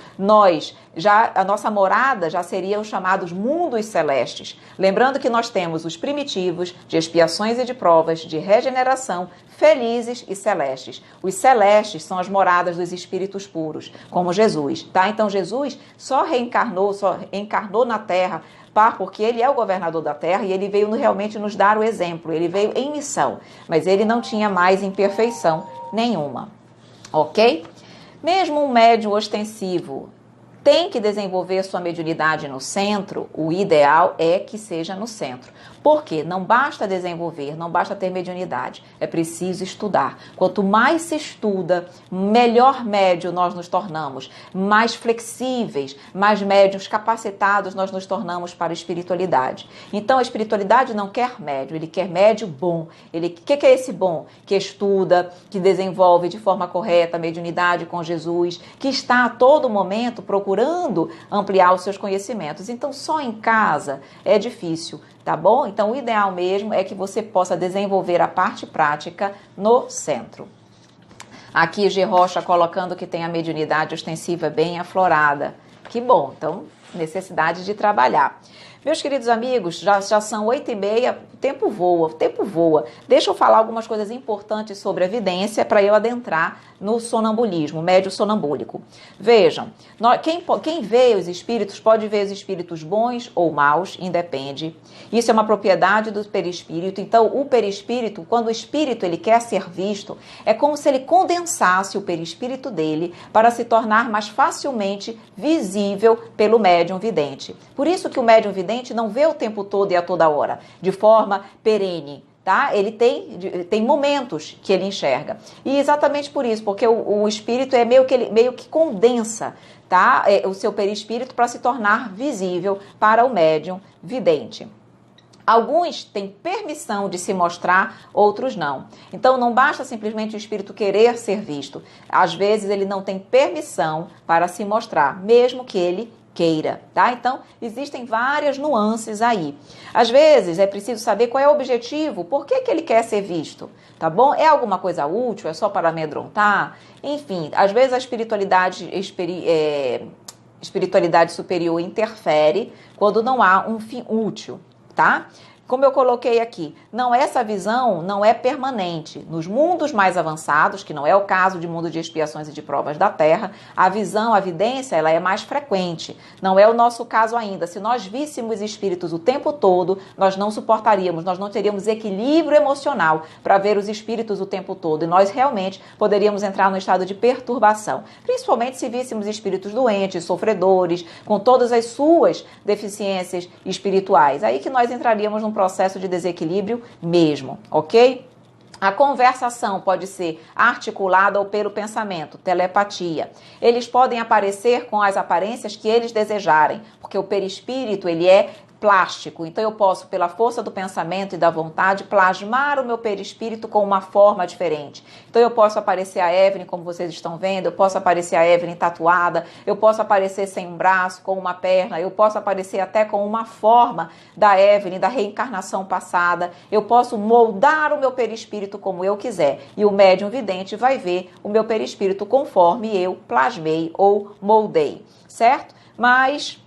Speaker 1: a nossa morada já seria os chamados mundos celestes. Lembrando que nós temos os primitivos, de expiações e de provas, de regeneração, felizes e celestes. Os celestes são as moradas dos espíritos puros, como Jesus, tá? Então Jesus só encarnou na Terra porque ele é o governador da Terra e ele veio realmente nos dar o exemplo, ele veio em missão, mas ele não tinha mais imperfeição nenhuma, ok? Mesmo um médium ostensivo tem que desenvolver sua mediunidade no centro, o ideal é que seja no centro. Por quê? Não basta desenvolver, não basta ter mediunidade, é preciso estudar. Quanto mais se estuda, melhor médium nós nos tornamos, mais flexíveis, mais médiuns capacitados nós nos tornamos para a espiritualidade. Então a espiritualidade não quer médium, ele quer médium bom. O que é esse bom? Que estuda, que desenvolve de forma correta a mediunidade com Jesus, que está a todo momento procurando ampliar os seus conhecimentos. Então só em casa é difícil. Tá bom? Então, o ideal mesmo é que você possa desenvolver a parte prática no centro. Aqui, G. Rocha colocando que tem a mediunidade ostensiva bem aflorada. Que bom, então, necessidade de trabalhar. Meus queridos amigos, já são 8h30, o tempo voa. Deixa eu falar algumas coisas importantes sobre a evidência para eu adentrar no sonambulismo, médio sonambúlico. Vejam, quem vê os espíritos pode ver os espíritos bons ou maus, independe. Isso é uma propriedade do perispírito. Então, o perispírito, quando o espírito ele quer ser visto, é como se ele condensasse o perispírito dele para se tornar mais facilmente visível pelo médium vidente. Por isso que o médium vidente não vê o tempo todo e a toda hora, de forma perene, tá? Ele tem momentos que ele enxerga. E exatamente por isso, porque o espírito é meio que condensa, tá? O seu perispírito para se tornar visível para o médium vidente. Alguns têm permissão de se mostrar, outros não. Então, não basta simplesmente o espírito querer ser visto. Às vezes, ele não tem permissão para se mostrar, mesmo que ele queira, tá? Então, existem várias nuances aí. Às vezes, é preciso saber qual é o objetivo, por que ele quer ser visto, tá bom? É alguma coisa útil? É só para amedrontar? Enfim, às vezes a espiritualidade superior interfere quando não há um fim útil, tá? Como eu coloquei aqui, essa visão não é permanente. Nos mundos mais avançados, que não é o caso de mundo de expiações e de provas da Terra, a evidência, ela é mais frequente. Não é o nosso caso ainda. Se nós víssemos espíritos o tempo todo, nós não suportaríamos, nós não teríamos equilíbrio emocional para ver os espíritos o tempo todo. E nós realmente poderíamos entrar no estado de perturbação. Principalmente se víssemos espíritos doentes, sofredores, com todas as suas deficiências espirituais. Aí que nós entraríamos num processo de desequilíbrio mesmo, ok? A conversação pode ser articulada ou pelo pensamento, telepatia. Eles podem aparecer com as aparências que eles desejarem, porque o perispírito, ele é plástico. Então eu posso, pela força do pensamento e da vontade, plasmar o meu perispírito com uma forma diferente. Então eu posso aparecer a Evelyn, como vocês estão vendo, eu posso aparecer a Evelyn tatuada, eu posso aparecer sem um braço, com uma perna, eu posso aparecer até com uma forma da Evelyn, da reencarnação passada, eu posso moldar o meu perispírito como eu quiser. E o médium vidente vai ver o meu perispírito conforme eu plasmei ou moldei, certo? Mas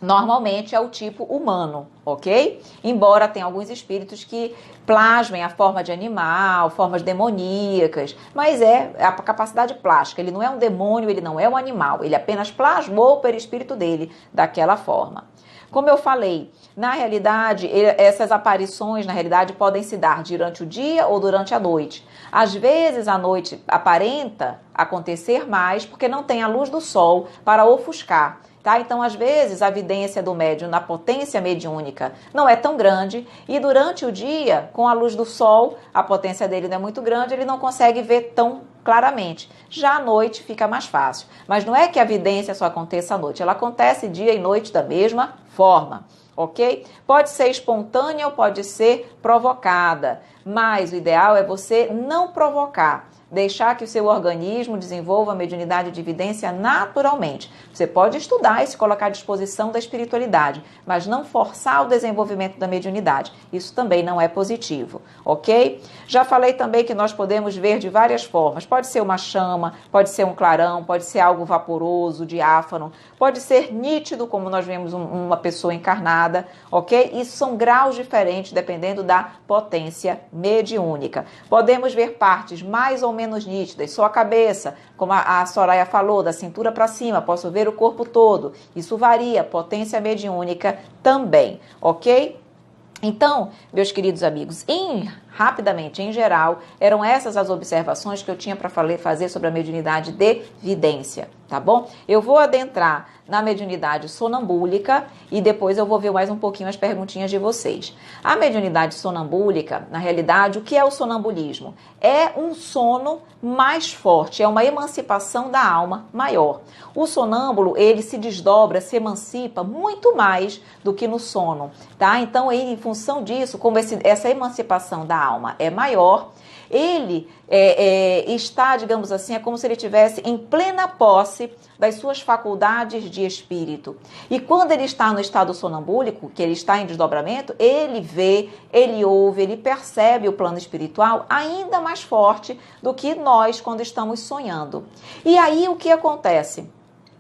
Speaker 1: normalmente é o tipo humano, ok? Embora tenha alguns espíritos que plasmem a forma de animal, formas demoníacas, mas é a capacidade plástica. Ele não é um demônio, ele não é um animal, ele apenas plasmou o perispírito dele daquela forma. Como eu falei, na realidade, essas aparições, na realidade, podem se dar durante o dia ou durante a noite. Às vezes, a noite aparenta acontecer mais porque não tem a luz do sol para ofuscar. Tá? Então, às vezes, a evidência do médium na potência mediúnica não é tão grande e durante o dia, com a luz do sol, a potência dele não é muito grande, ele não consegue ver tão claramente. Já à noite fica mais fácil. Mas não é que a evidência só aconteça à noite, ela acontece dia e noite da mesma forma, ok? Pode ser espontânea ou pode ser provocada, mas o ideal é você não provocar. Deixar que o seu organismo desenvolva a mediunidade de evidência naturalmente. Você pode estudar e se colocar à disposição da espiritualidade, mas não forçar o desenvolvimento da mediunidade. Isso também não é positivo, ok? Já falei também que nós podemos ver de várias formas. Pode ser uma chama, pode ser um clarão, pode ser algo vaporoso, diáfano, pode ser nítido, como nós vemos uma pessoa encarnada, ok? Isso são graus diferentes, dependendo da potência mediúnica. Podemos ver partes mais ou menos nítidas, só a cabeça, como a Soraya falou, da cintura para cima, posso ver o corpo todo. Isso varia, potência mediúnica também, ok? Então, meus queridos amigos, rapidamente, em geral, eram essas as observações que eu tinha para fazer sobre a mediunidade de vidência, tá bom? Eu vou adentrar na mediunidade sonambúlica e depois eu vou ver mais um pouquinho as perguntinhas de vocês. A mediunidade sonambúlica, na realidade, o que é o sonambulismo? É um sono mais forte, é uma emancipação da alma maior. O sonâmbulo, ele se desdobra, se emancipa muito mais do que no sono, tá? Então, em função disso, como essa emancipação da alma é maior, ele está, digamos assim, é como se ele estivesse em plena posse das suas faculdades de espírito. E quando ele está no estado sonambúlico, que ele está em desdobramento, ele vê, ele ouve, ele percebe o plano espiritual ainda mais forte do que nós quando estamos sonhando. E aí o que acontece?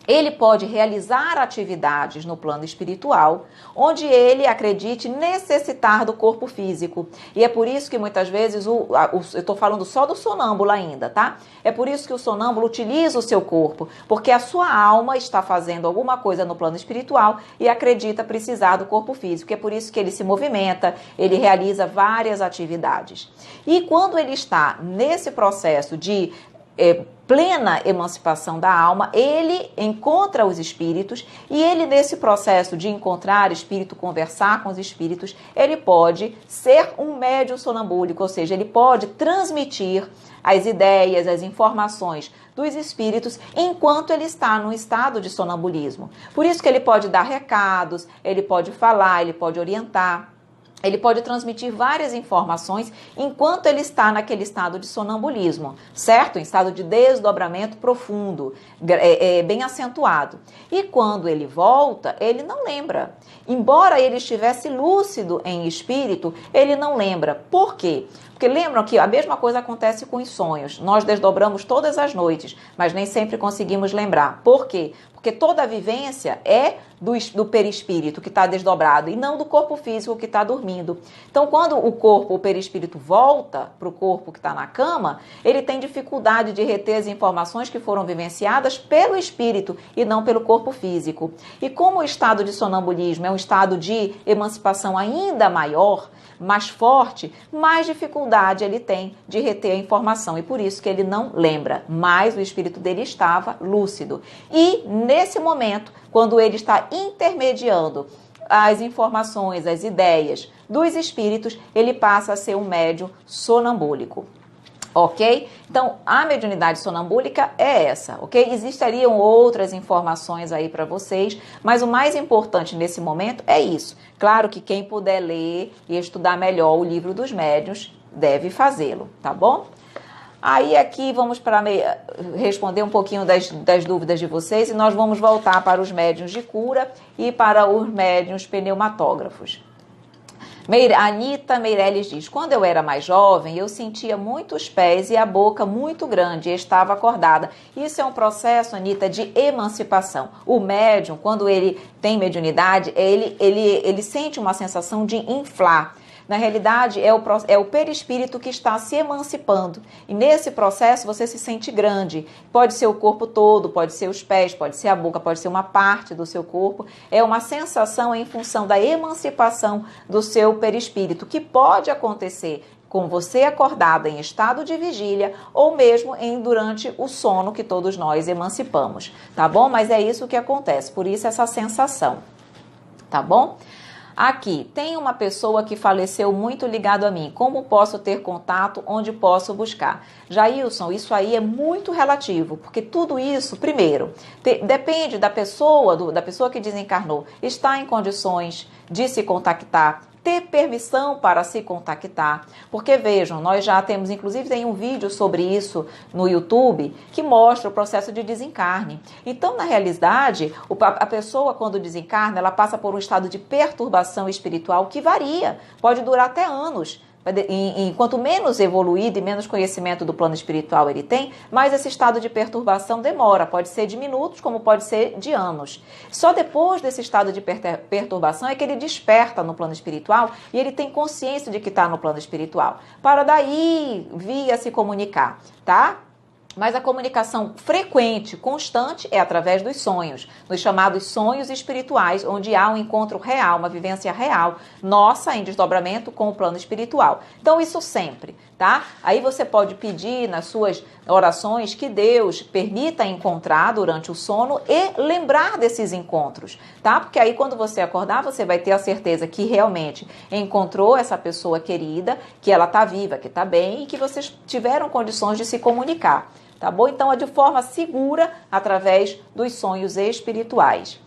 Speaker 1: Ele pode realizar atividades no plano espiritual, onde ele acredite necessitar do corpo físico. E é por isso que muitas vezes, eu estou falando só do sonâmbulo ainda, tá? É por isso que o sonâmbulo utiliza o seu corpo, porque a sua alma está fazendo alguma coisa no plano espiritual e acredita precisar do corpo físico. É por isso que ele se movimenta, ele realiza várias atividades. E quando ele está nesse processo de plena emancipação da alma, ele encontra os espíritos e ele, nesse processo de encontrar espírito, conversar com os espíritos, ele pode ser um médium sonambúlico, ou seja, ele pode transmitir as ideias, as informações dos espíritos enquanto ele está num estado de sonambulismo. Por isso que ele pode dar recados, ele pode falar, ele pode orientar. Ele pode transmitir várias informações enquanto ele está naquele estado de sonambulismo, certo? Em estado de desdobramento profundo, bem acentuado. E quando ele volta, ele não lembra. Embora ele estivesse lúcido em espírito, ele não lembra. Por quê? Porque lembram que a mesma coisa acontece com os sonhos. Nós desdobramos todas as noites, mas nem sempre conseguimos lembrar. Por quê? Porque toda a vivência é do perispírito que está desdobrado e não do corpo físico que está dormindo. Então, quando o perispírito volta para o corpo que está na cama, ele tem dificuldade de reter as informações que foram vivenciadas pelo espírito e não pelo corpo físico. E como o estado de sonambulismo é um estado de emancipação ainda maior, mais forte, mais dificuldade ele tem de reter a informação e por isso que ele não lembra, mas o espírito dele estava lúcido. E nesse momento, quando ele está intermediando as informações, as ideias dos espíritos, ele passa a ser um médium sonambúlico. Ok? Então, a mediunidade sonambúlica é essa, ok? Existiriam outras informações aí para vocês, mas o mais importante nesse momento é isso. Claro que quem puder ler e estudar melhor o livro dos médiuns deve fazê-lo, tá bom? Aí aqui vamos para responder um pouquinho das dúvidas de vocês e nós vamos voltar para os médiuns de cura e para os médiuns pneumatógrafos. A Anitta Meirelles diz, quando eu era mais jovem, eu sentia muitos pés e a boca muito grande e estava acordada. Isso é um processo, Anitta, de emancipação. O médium, quando ele tem mediunidade, ele sente uma sensação de inflar. Na realidade, é o perispírito que está se emancipando. E nesse processo você se sente grande. Pode ser o corpo todo, pode ser os pés, pode ser a boca, pode ser uma parte do seu corpo. É uma sensação em função da emancipação do seu perispírito, que pode acontecer com você acordada em estado de vigília ou mesmo durante o sono que todos nós emancipamos. Tá bom? Mas é isso que acontece, por isso essa sensação. Tá bom? Aqui, tem uma pessoa que faleceu muito ligado a mim. Como posso ter contato? Onde posso buscar? Jailson, isso aí é muito relativo, porque tudo isso, primeiro, depende da pessoa, da pessoa que desencarnou, está em condições de se contactar, ter permissão para se contactar, porque vejam, nós já temos, inclusive tem um vídeo sobre isso no YouTube, que mostra o processo de desencarne. Então, na realidade, a pessoa quando desencarna, ela passa por um estado de perturbação espiritual que varia, pode durar até anos. Quanto menos evoluído e menos conhecimento do plano espiritual ele tem, mais esse estado de perturbação demora. Pode ser de minutos, como pode ser de anos. Só depois desse estado de perturbação é que ele desperta no plano espiritual e ele tem consciência de que está no plano espiritual. Para daí vir a se comunicar, tá? Mas a comunicação frequente, constante, é através dos sonhos, nos chamados sonhos espirituais, onde há um encontro real, uma vivência real, nossa, em desdobramento com o plano espiritual. Então, isso sempre, tá? Aí você pode pedir nas suas orações que Deus permita encontrar durante o sono e lembrar desses encontros, tá? Porque aí, quando você acordar, você vai ter a certeza que realmente encontrou essa pessoa querida, que ela está viva, que está bem e que vocês tiveram condições de se comunicar. Tá bom? Então, é de forma segura através dos sonhos espirituais.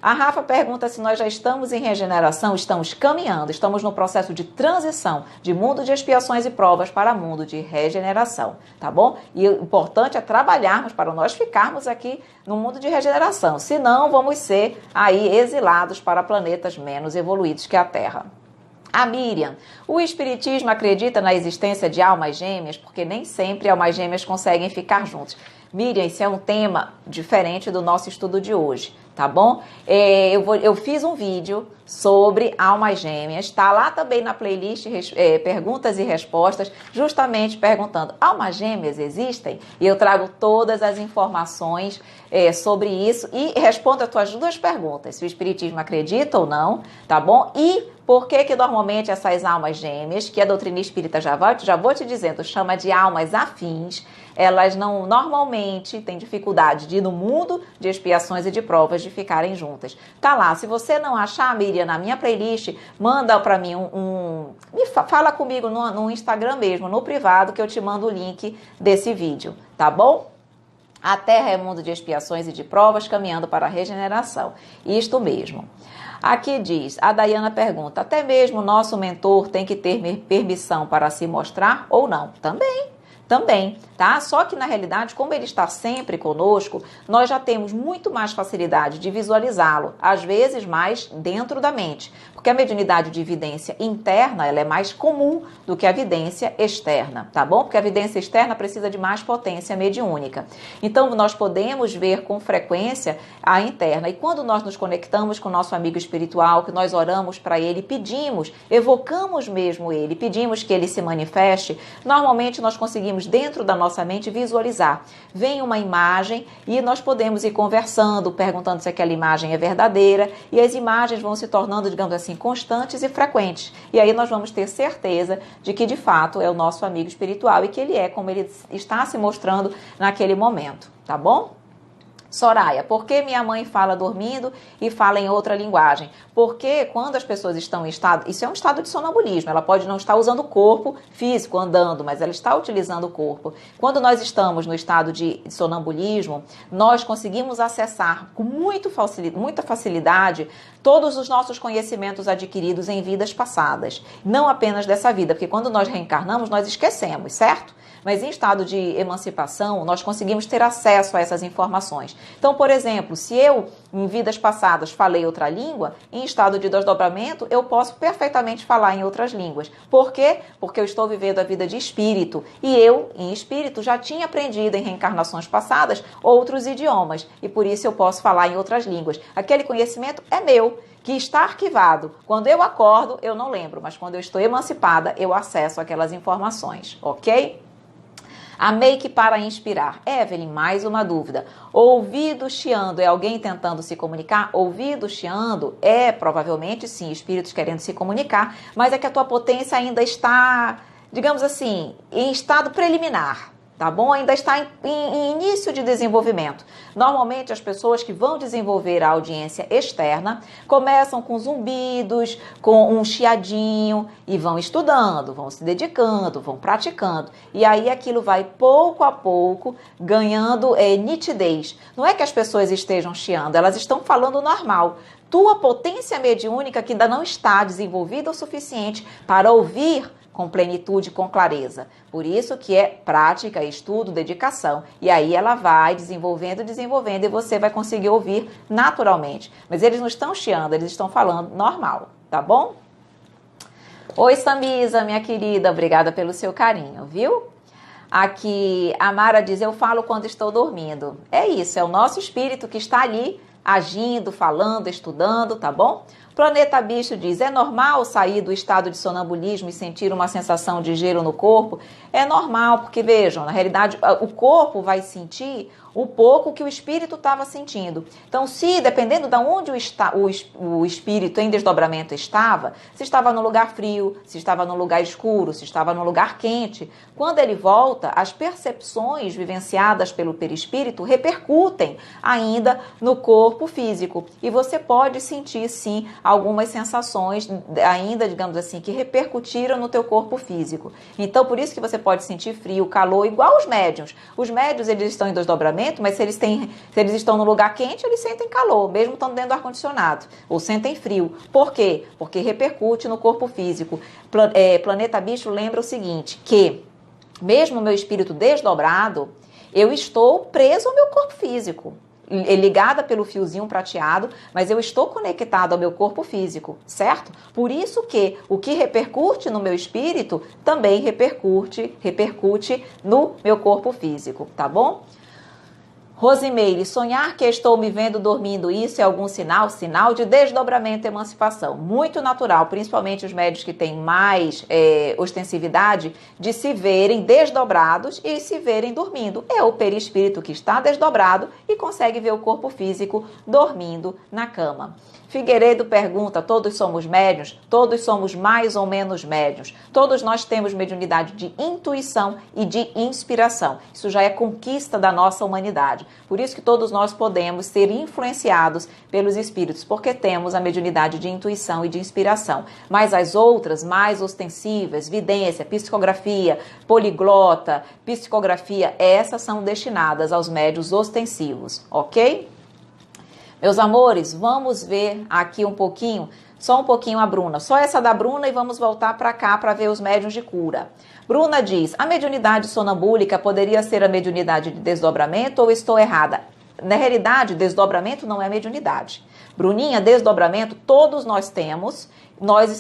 Speaker 1: A Rafa pergunta se nós já estamos em regeneração. Estamos caminhando, estamos no processo de transição de mundo de expiações e provas para mundo de regeneração, tá bom? E o importante é trabalharmos para nós ficarmos aqui no mundo de regeneração, senão vamos ser aí exilados para planetas menos evoluídos que a Terra. A Miriam, o Espiritismo acredita na existência de almas gêmeas, porque nem sempre almas gêmeas conseguem ficar juntos. Miriam, isso é um tema diferente do nosso estudo de hoje, tá bom? Eu fiz um vídeo sobre almas gêmeas, tá lá também na playlist perguntas e respostas, justamente perguntando, almas gêmeas existem? E eu trago todas as informações sobre isso e respondo as tuas duas perguntas, se o Espiritismo acredita ou não, tá bom? E por que normalmente essas almas gêmeas, que a doutrina espírita já vou te dizendo, chama de almas afins, elas não normalmente têm dificuldade de ir no mundo de expiações e de provas de ficarem juntas. Tá lá, se você não achar, Miriam, na minha playlist, manda para mim fala comigo no Instagram mesmo, no privado, que eu te mando o link desse vídeo, tá bom? A Terra é mundo de expiações e de provas, caminhando para a regeneração. Isto mesmo. Aqui diz, a Dayana pergunta, até mesmo nosso mentor tem que ter permissão para se mostrar ou não? Também, tá? Só que na realidade, como ele está sempre conosco, nós já temos muito mais facilidade de visualizá-lo, às vezes mais dentro da mente, porque a mediunidade de evidência interna, ela é mais comum do que a evidência externa, tá bom? Porque a evidência externa precisa de mais potência mediúnica. Então, nós podemos ver com frequência a interna, e quando nós nos conectamos com o nosso amigo espiritual, que nós oramos para ele, pedimos, evocamos mesmo ele, pedimos que ele se manifeste, normalmente nós conseguimos dentro da nossa mente visualizar. Vem uma imagem e nós podemos ir conversando, perguntando se aquela imagem é verdadeira e as imagens vão se tornando, digamos assim, constantes e frequentes. E aí nós vamos ter certeza de que de fato é o nosso amigo espiritual e que ele é como ele está se mostrando naquele momento, tá bom? Soraya, por que minha mãe fala dormindo e fala em outra linguagem? Porque quando as pessoas estão em estado, isso é um estado de sonambulismo, ela pode não estar usando o corpo físico, andando, mas ela está utilizando o corpo. Quando nós estamos no estado de sonambulismo, nós conseguimos acessar com muita facilidade todos os nossos conhecimentos adquiridos em vidas passadas. Não apenas dessa vida, porque quando nós reencarnamos, nós esquecemos, certo? Mas em estado de emancipação, nós conseguimos ter acesso a essas informações. Então, por exemplo, se eu, em vidas passadas, falei outra língua, em estado de desdobramento, eu posso perfeitamente falar em outras línguas. Por quê? Porque eu estou vivendo a vida de espírito. E eu, em espírito, já tinha aprendido em reencarnações passadas outros idiomas. E por isso eu posso falar em outras línguas. Aquele conhecimento é meu, que está arquivado. Quando eu acordo, eu não lembro. Mas quando eu estou emancipada, eu acesso aquelas informações. Ok? A make para inspirar. Evelyn, mais uma dúvida. Ouvido chiando é alguém tentando se comunicar? Ouvido chiando é provavelmente sim, espíritos querendo se comunicar, mas é que a tua potência ainda está, digamos assim, em estado preliminar. tá bom? Ainda está em início de desenvolvimento. Normalmente as pessoas que vão desenvolver a audiência externa começam com zumbidos, com um chiadinho e vão estudando, vão se dedicando, vão praticando. E aí aquilo vai pouco a pouco ganhando nitidez. Não é que as pessoas estejam chiando, elas estão falando normal. Tua potência mediúnica que ainda não está desenvolvida o suficiente para ouvir com plenitude, com clareza. Por isso que é prática, estudo, dedicação. E aí ela vai desenvolvendo e você vai conseguir ouvir naturalmente. Mas eles não estão chiando, eles estão falando normal, tá bom? Oi, Samisa, minha querida, obrigada pelo seu carinho, viu? Aqui a Mara diz, eu falo quando estou dormindo. É isso, é o nosso espírito que está ali agindo, falando, estudando, tá bom? Planeta Bicho diz, é normal sair do estado de sonambulismo e sentir uma sensação de gelo no corpo? É normal, porque vejam, na realidade o corpo vai sentir o pouco que o espírito estava sentindo. Então, se dependendo de onde o espírito em desdobramento estava, se estava no lugar frio, se estava no lugar escuro, se estava no lugar quente, quando ele volta, as percepções vivenciadas pelo perispírito repercutem ainda no corpo físico. E você pode sentir, sim, algumas sensações ainda, digamos assim, que repercutiram no teu corpo físico. Então, por isso que você pode sentir frio, calor, igual os médiuns. Os médiuns, eles estão em desdobramento, mas se eles estão no lugar quente, eles sentem calor, mesmo estando dentro do ar-condicionado, ou sentem frio. Por quê? Porque repercute no corpo físico. Planeta Bicho lembra o seguinte, que mesmo o meu espírito desdobrado, eu estou preso ao meu corpo físico. Ligada pelo fiozinho prateado, mas eu estou conectado ao meu corpo físico, certo? Por isso que o que repercute no meu espírito também repercute no meu corpo físico, tá bom? Rosimeire, sonhar que estou me vendo dormindo, isso é algum sinal? Sinal de desdobramento e emancipação. Muito natural, principalmente os médios que têm mais ostensividade, de se verem desdobrados e se verem dormindo. É o perispírito que está desdobrado e consegue ver o corpo físico dormindo na cama. Figueiredo pergunta, todos somos médiuns? Todos somos mais ou menos médiuns. Todos nós temos mediunidade de intuição e de inspiração. Isso já é conquista da nossa humanidade. Por isso que todos nós podemos ser influenciados pelos espíritos, porque temos a mediunidade de intuição e de inspiração. Mas as outras, mais ostensivas, vidência, psicografia, poliglota, psicografia, essas são destinadas aos médiuns ostensivos, ok? Meus amores, vamos ver aqui só um pouquinho a Bruna. Só essa da Bruna e vamos voltar para cá para ver os médiuns de cura. Bruna diz, a mediunidade sonambúlica poderia ser a mediunidade de desdobramento ou estou errada? Na realidade, desdobramento não é mediunidade. Bruninha, desdobramento todos nós temos.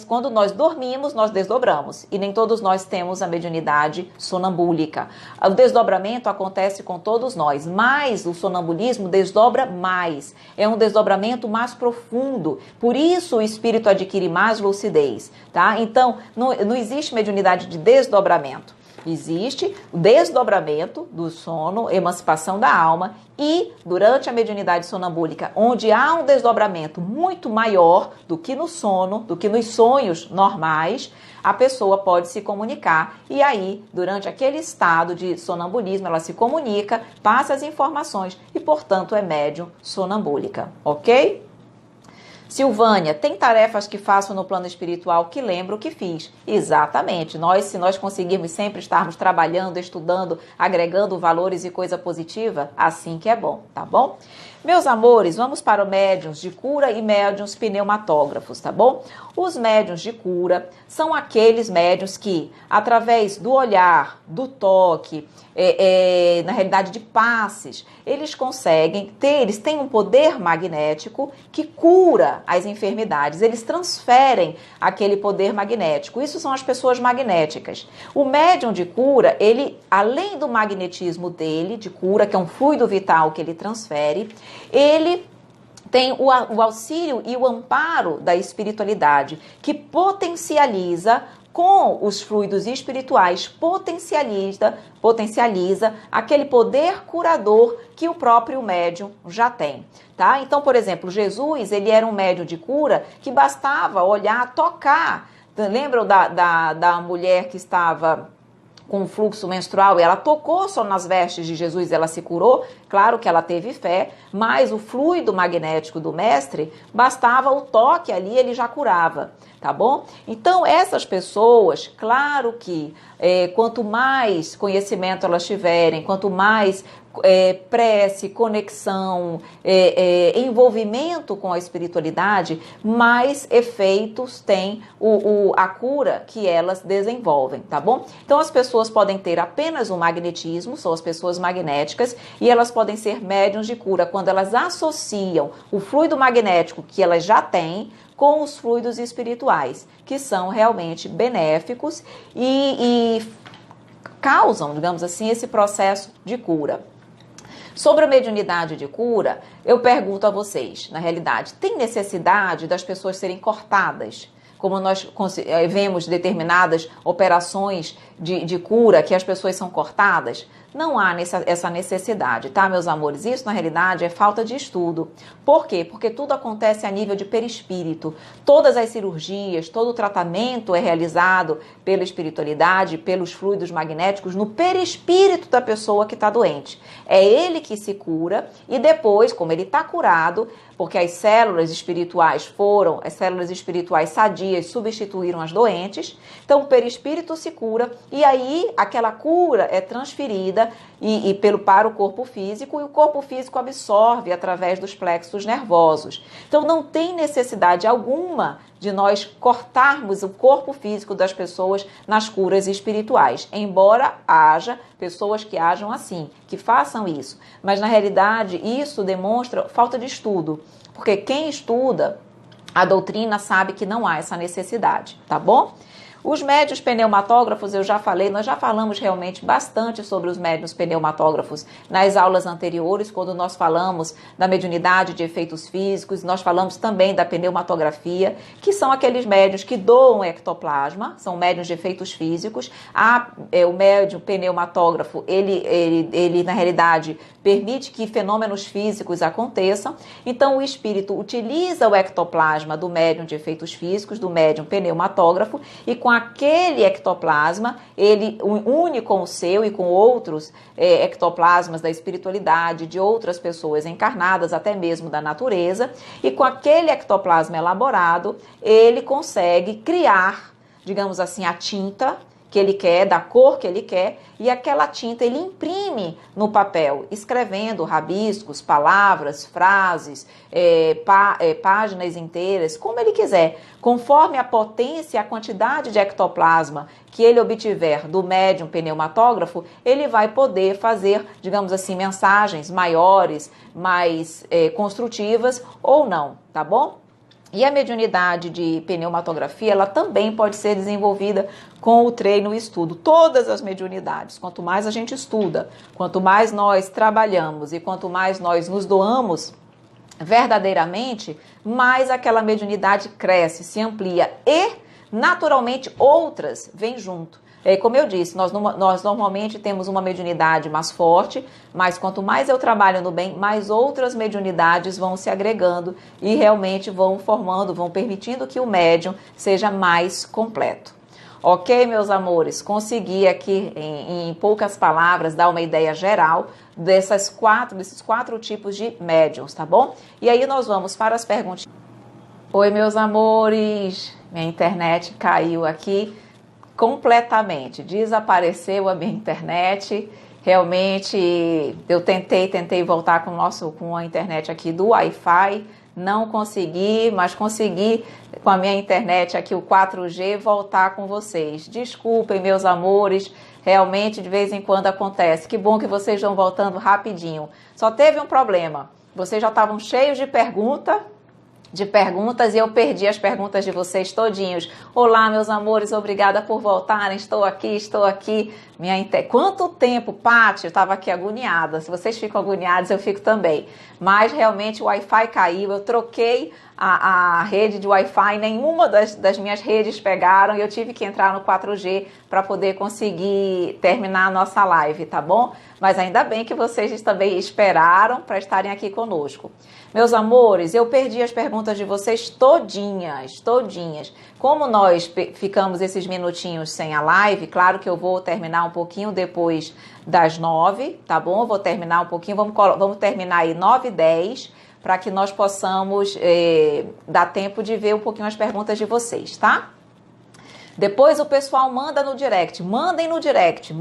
Speaker 1: Quando nós dormimos, nós desdobramos. E nem todos nós temos a mediunidade sonambúlica. O desdobramento acontece com todos nós, mas o sonambulismo desdobra mais. É um desdobramento mais profundo. Por isso o espírito adquire mais lucidez, tá? Então, não existe mediunidade de desdobramento. Existe o desdobramento do sono, emancipação da alma, e durante a mediunidade sonambúlica, onde há um desdobramento muito maior do que no sono, do que nos sonhos normais, a pessoa pode se comunicar e aí, durante aquele estado de sonambulismo, ela se comunica, passa as informações e, portanto, é médium sonambúlica, ok? Silvânia, tem tarefas que faço no plano espiritual que lembro que fiz. Exatamente. Se nós conseguirmos sempre estarmos trabalhando, estudando, agregando valores e coisa positiva, assim que é bom, tá bom? Meus amores, vamos para o médiuns de cura e médiuns pneumatógrafos, tá bom? Os médiuns de cura são aqueles médiuns que, através do olhar, do toque, na realidade de passes, eles têm um poder magnético que cura as enfermidades, eles transferem aquele poder magnético. Isso são as pessoas magnéticas. O médium de cura, ele, além do magnetismo dele, de cura, que é um fluido vital que ele transfere, ele tem o auxílio e o amparo da espiritualidade, que potencializa com os fluidos espirituais, potencializa aquele poder curador que o próprio médium já tem, tá? Então, por exemplo, Jesus, ele era um médium de cura que bastava olhar, tocar. Lembram da mulher que estava com fluxo menstrual e ela tocou só nas vestes de Jesus, ela se curou. Claro que ela teve fé, mas o fluido magnético do mestre, bastava o toque ali, ele já curava, tá bom? Então essas pessoas, claro que quanto mais conhecimento elas tiverem, quanto mais prece, conexão, envolvimento com a espiritualidade, mais efeitos tem a cura que elas desenvolvem, tá bom? Então as pessoas podem ter apenas o magnetismo, são as pessoas magnéticas, e elas podem ser médiuns de cura quando elas associam o fluido magnético que elas já têm com os fluidos espirituais, que são realmente benéficos e causam, digamos assim, esse processo de cura. Sobre a mediunidade de cura, eu pergunto a vocês, na realidade, tem necessidade das pessoas serem cortadas? Como nós vemos determinadas operações de cura que as pessoas são cortadas? Não há essa necessidade, tá, meus amores? Isso, na realidade, é falta de estudo. Por quê? Porque tudo acontece a nível de perispírito. Todas as cirurgias, todo o tratamento é realizado pela espiritualidade, pelos fluidos magnéticos, no perispírito da pessoa que está doente. É ele que se cura e depois, como ele está curado, porque as células espirituais sadias substituíram as doentes, então o perispírito se cura e aí aquela cura é transferida para o corpo físico, e o corpo físico absorve através dos plexos nervosos. Então não tem necessidade alguma de nós cortarmos o corpo físico das pessoas nas curas espirituais, embora haja pessoas que ajam assim, que façam isso. Mas na realidade isso demonstra falta de estudo, porque quem estuda a doutrina sabe que não há essa necessidade, tá bom? Os médiuns pneumatógrafos, eu já falei, nós já falamos realmente bastante sobre os médiuns pneumatógrafos nas aulas anteriores, quando nós falamos da mediunidade de efeitos físicos, nós falamos também da pneumatografia, que são aqueles médiuns que doam ectoplasma, são médiuns de efeitos físicos. O médium pneumatógrafo, ele na realidade permite que fenômenos físicos aconteçam, então o espírito utiliza o ectoplasma do médium de efeitos físicos, do médium pneumatógrafo, e com aquele ectoplasma, ele une com o seu e com outros ectoplasmas da espiritualidade, de outras pessoas encarnadas, até mesmo da natureza, e com aquele ectoplasma elaborado, ele consegue criar, digamos assim, a tinta que ele quer, da cor que ele quer, e aquela tinta ele imprime no papel, escrevendo rabiscos, palavras, frases, páginas inteiras, como ele quiser. Conforme a potência e a quantidade de ectoplasma que ele obtiver do médium pneumatógrafo, ele vai poder fazer, digamos assim, mensagens maiores, mais construtivas ou não, tá bom? E a mediunidade de pneumatografia, ela também pode ser desenvolvida com o treino e o estudo. Todas as mediunidades, quanto mais a gente estuda, quanto mais nós trabalhamos e quanto mais nós nos doamos verdadeiramente, mais aquela mediunidade cresce, se amplia e, naturalmente, outras vêm junto. Como eu disse, nós normalmente temos uma mediunidade mais forte, mas quanto mais eu trabalho no bem, mais outras mediunidades vão se agregando e realmente vão permitindo que o médium seja mais completo. Ok, meus amores? Consegui aqui, em poucas palavras, dar uma ideia geral desses quatro tipos de médiums, tá bom? E aí nós vamos para as perguntas. Oi, meus amores! Minha internet caiu aqui completamente, desapareceu a minha internet. Realmente eu tentei voltar com a internet aqui do Wi-Fi, não consegui, mas consegui com a minha internet aqui, o 4G, voltar com vocês. Desculpem, meus amores, realmente de vez em quando acontece. Que bom que vocês vão voltando rapidinho. Só teve um problema, vocês já estavam cheios de perguntas e eu perdi as perguntas de vocês todinhos. Olá, meus amores, obrigada por voltarem, estou aqui. Quanto tempo, Paty? Eu estava aqui agoniada. Se vocês ficam agoniados, eu fico também. Mas realmente o Wi-Fi caiu, eu troquei a rede de Wi-Fi, nenhuma das minhas redes pegaram e eu tive que entrar no 4G para poder conseguir terminar a nossa live, tá bom? Mas ainda bem que vocês também esperaram para estarem aqui conosco. Meus amores, eu perdi as perguntas de vocês todinhas. Como nós ficamos esses minutinhos sem a live, claro que eu vou terminar um pouquinho depois das 9, tá bom? Eu vou terminar um pouquinho, vamos terminar aí 9h10, para que nós possamos dar tempo de ver um pouquinho as perguntas de vocês, tá? Depois o pessoal manda no direct, mandem no direct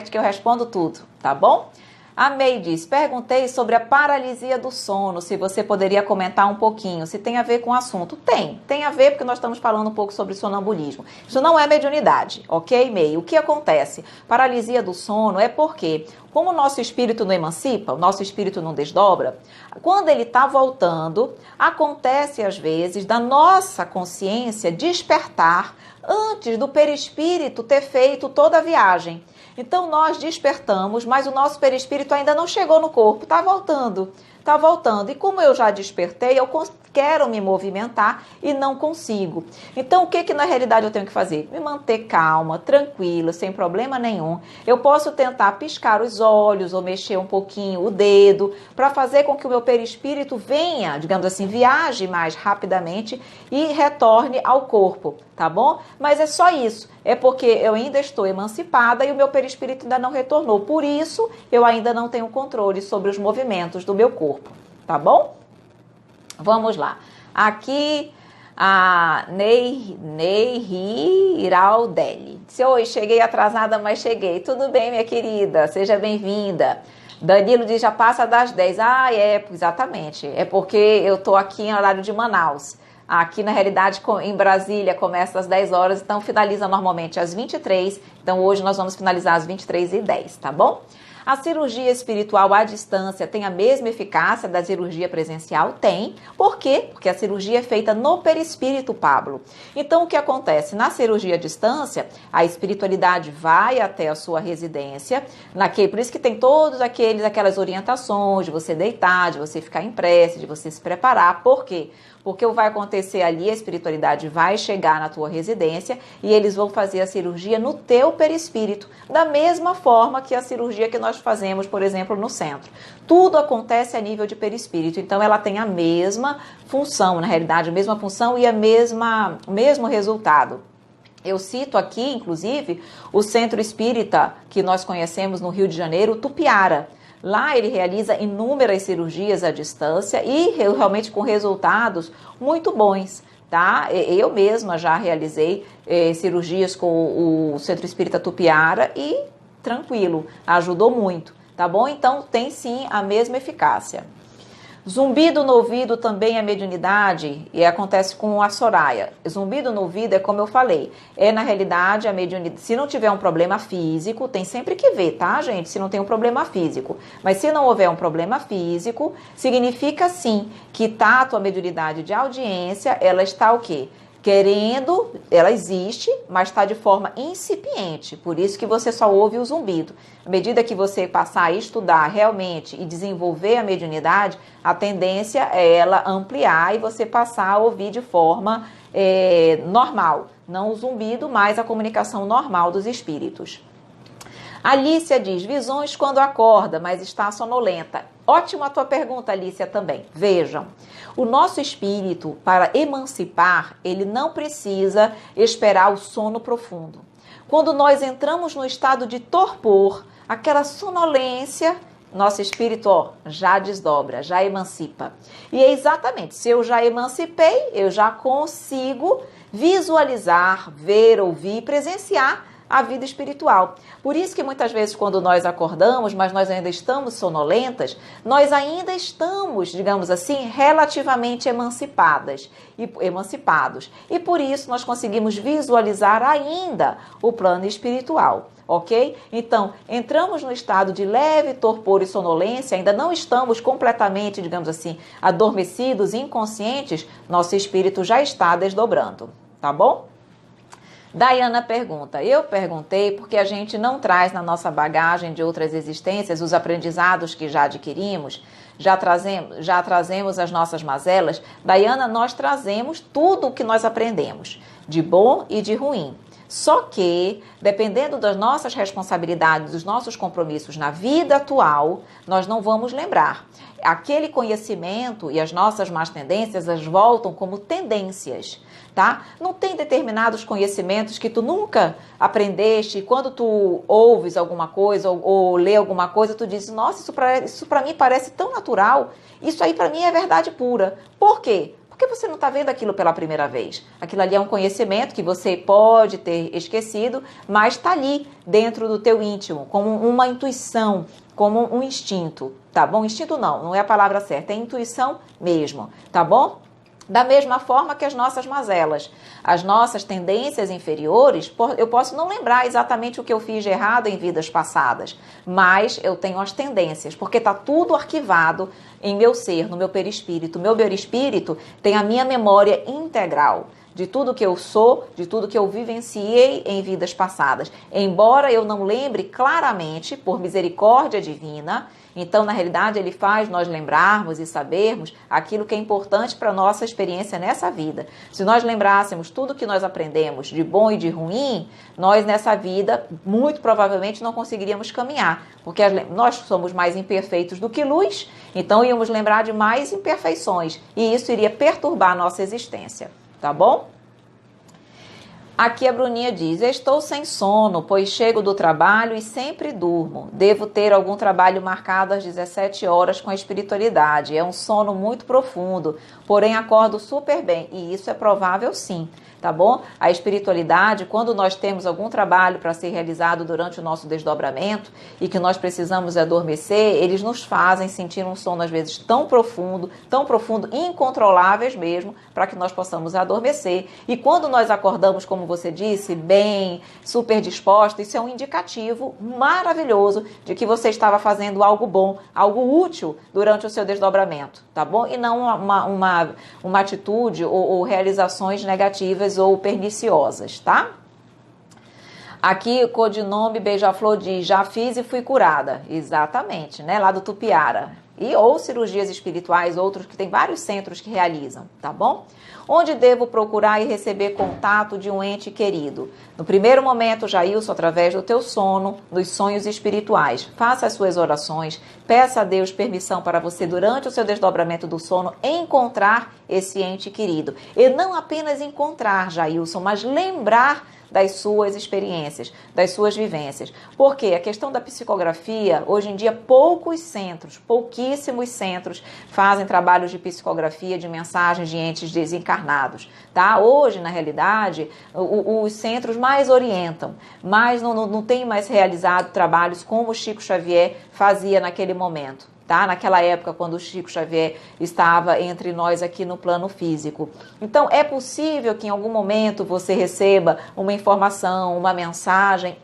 Speaker 1: que eu respondo tudo, tá bom? A May diz, perguntei sobre a paralisia do sono, se você poderia comentar um pouquinho, se tem a ver com o assunto. Tem a ver porque nós estamos falando um pouco sobre sonambulismo. Isso não é mediunidade, ok, May? O que acontece? Paralisia do sono é porque, como o nosso espírito não emancipa, o nosso espírito não desdobra, quando ele está voltando, acontece às vezes da nossa consciência despertar antes do perispírito ter feito toda a viagem. Então nós despertamos, mas o nosso perispírito ainda não chegou no corpo, está voltando. E como eu já despertei, eu quero me movimentar e não consigo. Então o que na realidade eu tenho que fazer? Me manter calma, tranquila, sem problema nenhum. Eu posso tentar piscar os olhos ou mexer um pouquinho o dedo para fazer com que o meu perispírito venha, digamos assim, viaje mais rapidamente e retorne ao corpo, tá bom? Mas é só isso. É porque eu ainda estou emancipada e o meu perispírito ainda não retornou. Por isso, eu ainda não tenho controle sobre os movimentos do meu corpo, tá bom? Vamos lá. Aqui a Neiraldelli. Oi, cheguei atrasada, mas cheguei. Tudo bem, minha querida? Seja bem-vinda. Danilo diz, já passa das 10. Ah, exatamente. É porque eu tô aqui em horário de Manaus. Aqui, na realidade, em Brasília, começa às 10 horas, então finaliza normalmente às 23. Então, hoje nós vamos finalizar às 23h10, tá bom? A cirurgia espiritual à distância tem a mesma eficácia da cirurgia presencial? Tem. Por quê? Porque a cirurgia é feita no perispírito, Pablo. Então, o que acontece? Na cirurgia à distância, a espiritualidade vai até a sua residência, por isso que tem todas aquelas orientações de você deitar, de você ficar em prece, de você se preparar. Por quê? Porque o que vai acontecer ali, a espiritualidade vai chegar na tua residência e eles vão fazer a cirurgia no teu perispírito, da mesma forma que a cirurgia que nós fazemos, por exemplo, no centro. Tudo acontece a nível de perispírito, então ela tem a mesma função, na realidade, a mesma função e o mesmo resultado. Eu cito aqui, inclusive, o centro espírita que nós conhecemos no Rio de Janeiro, Tupiara. Lá ele realiza inúmeras cirurgias à distância e realmente com resultados muito bons, tá? Eu mesma já realizei cirurgias com o Centro Espírita Tupiara e tranquilo, ajudou muito, tá bom? Então tem sim a mesma eficácia. Zumbido no ouvido também é mediunidade e acontece com a Soraya. Zumbido no ouvido é como eu falei, na realidade a mediunidade, se não tiver um problema físico, tem sempre que ver, tá, gente? Se não tem um problema físico. Mas se não houver um problema físico, significa sim que tá a tua mediunidade de audiência, ela está o quê? Ela existe, mas está de forma incipiente, por isso que você só ouve o zumbido. À medida que você passar a estudar realmente e desenvolver a mediunidade, a tendência é ela ampliar e você passar a ouvir de forma normal, não o zumbido, mas a comunicação normal dos espíritos. Alícia diz, visões quando acorda, mas está sonolenta. Ótima a tua pergunta, Alícia, também. Vejam, o nosso espírito, para emancipar, ele não precisa esperar o sono profundo. Quando nós entramos no estado de torpor, aquela sonolência, nosso espírito já desdobra, já emancipa. E é exatamente, se eu já emancipei, eu já consigo visualizar, ver, ouvir, presenciar a vida espiritual. Por isso que muitas vezes quando nós acordamos, mas nós ainda estamos sonolentas, nós ainda estamos, digamos assim, relativamente emancipados. E por isso nós conseguimos visualizar ainda o plano espiritual, ok? Então, entramos no estado de leve torpor e sonolência, ainda não estamos completamente, digamos assim, adormecidos, inconscientes, nosso espírito já está desdobrando, tá bom? Dayana pergunta, eu perguntei porque a gente não traz na nossa bagagem de outras existências os aprendizados que já adquirimos, já trazemos as nossas mazelas. Dayana, nós trazemos tudo o que nós aprendemos, de bom e de ruim. Só que, dependendo das nossas responsabilidades, dos nossos compromissos na vida atual, nós não vamos lembrar. Aquele conhecimento e as nossas más tendências, elas voltam como tendências, tá? Não tem determinados conhecimentos que tu nunca aprendeste e quando tu ouves alguma coisa ou lê alguma coisa, tu diz, nossa, isso pra mim parece tão natural, isso aí pra mim é verdade pura. Por quê? Porque você não está vendo aquilo pela primeira vez. Aquilo ali é um conhecimento que você pode ter esquecido, mas está ali dentro do teu íntimo, como uma intuição, como um instinto, tá bom? Instinto não é a palavra certa, é intuição mesmo, tá bom? Da mesma forma que as nossas mazelas, as nossas tendências inferiores, eu posso não lembrar exatamente o que eu fiz de errado em vidas passadas, mas eu tenho as tendências, porque está tudo arquivado em meu ser, no meu perispírito. Meu perispírito tem a minha memória integral de tudo que eu sou, de tudo que eu vivenciei em vidas passadas. Embora eu não lembre claramente, por misericórdia divina, então, na realidade, ele faz nós lembrarmos e sabermos aquilo que é importante para a nossa experiência nessa vida. Se nós lembrássemos tudo que nós aprendemos de bom e de ruim, nós nessa vida, muito provavelmente, não conseguiríamos caminhar, porque nós somos mais imperfeitos do que luz, então íamos lembrar de mais imperfeições, e isso iria perturbar a nossa existência, tá bom? Aqui a Bruninha diz, estou sem sono, pois chego do trabalho e sempre durmo. Devo ter algum trabalho marcado às 17 horas com a espiritualidade. É um sono muito profundo, porém acordo super bem. E isso é provável sim, tá bom? A espiritualidade, quando nós temos algum trabalho para ser realizado durante o nosso desdobramento e que nós precisamos adormecer, eles nos fazem sentir um sono às vezes tão profundo, incontroláveis mesmo, para que nós possamos adormecer. E quando nós acordamos, como você disse, bem, super disposto, isso é um indicativo maravilhoso de que você estava fazendo algo bom, algo útil durante o seu desdobramento, tá bom? E não uma atitude ou realizações negativas ou perniciosas, tá? Aqui o codinome Beija-Flor diz, já fiz e fui curada. Exatamente, né? Lá do Tupiara. Ou cirurgias espirituais, outros que tem vários centros que realizam, tá bom? Onde devo procurar e receber contato de um ente querido? No primeiro momento, Jailson, através do teu sono, nos sonhos espirituais. Faça as suas orações, peça a Deus permissão para você, durante o seu desdobramento do sono, encontrar esse ente querido. E não apenas encontrar, Jailson, mas lembrar das suas experiências, das suas vivências. Porque a questão da psicografia, hoje em dia, pouquíssimos centros fazem trabalhos de psicografia, de mensagens de entes desencarnados, tá? Hoje, na realidade, os centros mais orientam, mas não tem mais realizado trabalhos como o Chico Xavier fazia naquele momento. Tá? Naquela época, quando o Chico Xavier estava entre nós aqui no plano físico. Então, é possível que em algum momento você receba uma informação, uma mensagem?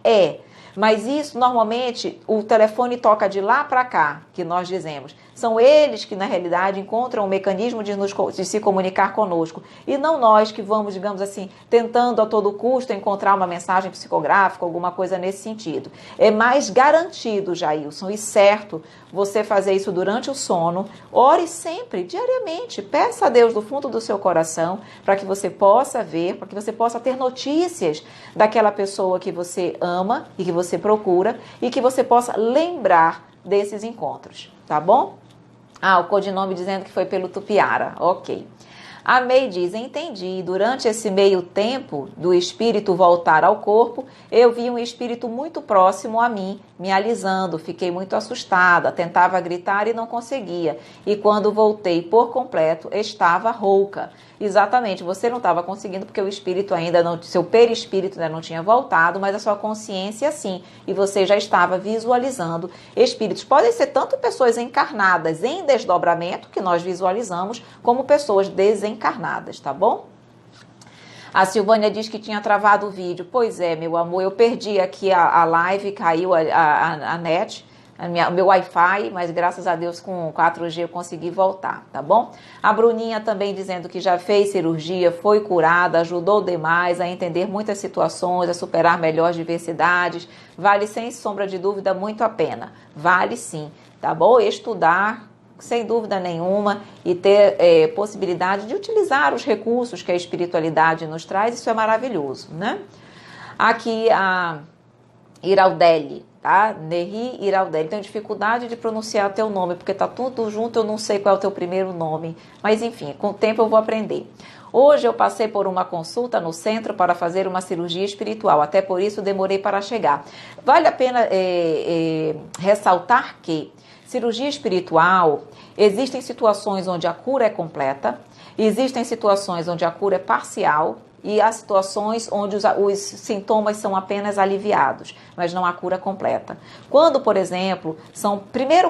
Speaker 1: Mas isso, normalmente, o telefone toca de lá para cá, que nós dizemos. São eles que, na realidade, encontram um mecanismo de se comunicar conosco. E não nós que vamos, digamos assim, tentando a todo custo encontrar uma mensagem psicográfica, alguma coisa nesse sentido. É mais garantido, Jailson, e certo, você fazer isso durante o sono. Ore sempre, diariamente. Peça a Deus do fundo do seu coração para que você possa ver, para que você possa ter notícias daquela pessoa que você ama e que você procura e que você possa lembrar desses encontros, tá bom? O codinome dizendo que foi pelo Tupiara, ok. A May diz, entendi, durante esse meio tempo do espírito voltar ao corpo, eu vi um espírito muito próximo a mim, me alisando, fiquei muito assustada, tentava gritar e não conseguia. E quando voltei por completo, estava rouca. Exatamente, você não estava conseguindo porque o espírito ainda não, seu perispírito ainda não tinha voltado, mas a sua consciência sim, e você já estava visualizando espíritos. Podem ser tanto pessoas encarnadas em desdobramento, que nós visualizamos, como pessoas desencarnadas, tá bom? A diz que tinha travado o vídeo. Pois é, meu amor, eu perdi aqui a live, caiu a net, o meu Wi-Fi, mas graças a Deus com 4G eu consegui voltar, tá bom? A Bruninha também dizendo que já fez cirurgia, foi curada, ajudou demais a entender muitas situações, a superar melhor as diversidades. Vale sem sombra de dúvida muito a pena. Vale sim, tá bom? Estudar, sem dúvida nenhuma, e ter possibilidade de utilizar os recursos que a espiritualidade nos traz, isso é maravilhoso, né? Aqui a Iraldelli, tá? Nerri Iraldelli. Tenho dificuldade de pronunciar teu nome, porque tá tudo junto, eu não sei qual é o teu primeiro nome. Mas enfim, com o tempo eu vou aprender. Hoje eu passei por uma consulta no centro para fazer uma cirurgia espiritual, até por isso demorei para chegar. Vale a pena ressaltar que cirurgia espiritual, existem situações onde a cura é completa, existem situações onde a cura é parcial, e há situações onde os sintomas são apenas aliviados, mas não há cura completa. Quando, por exemplo,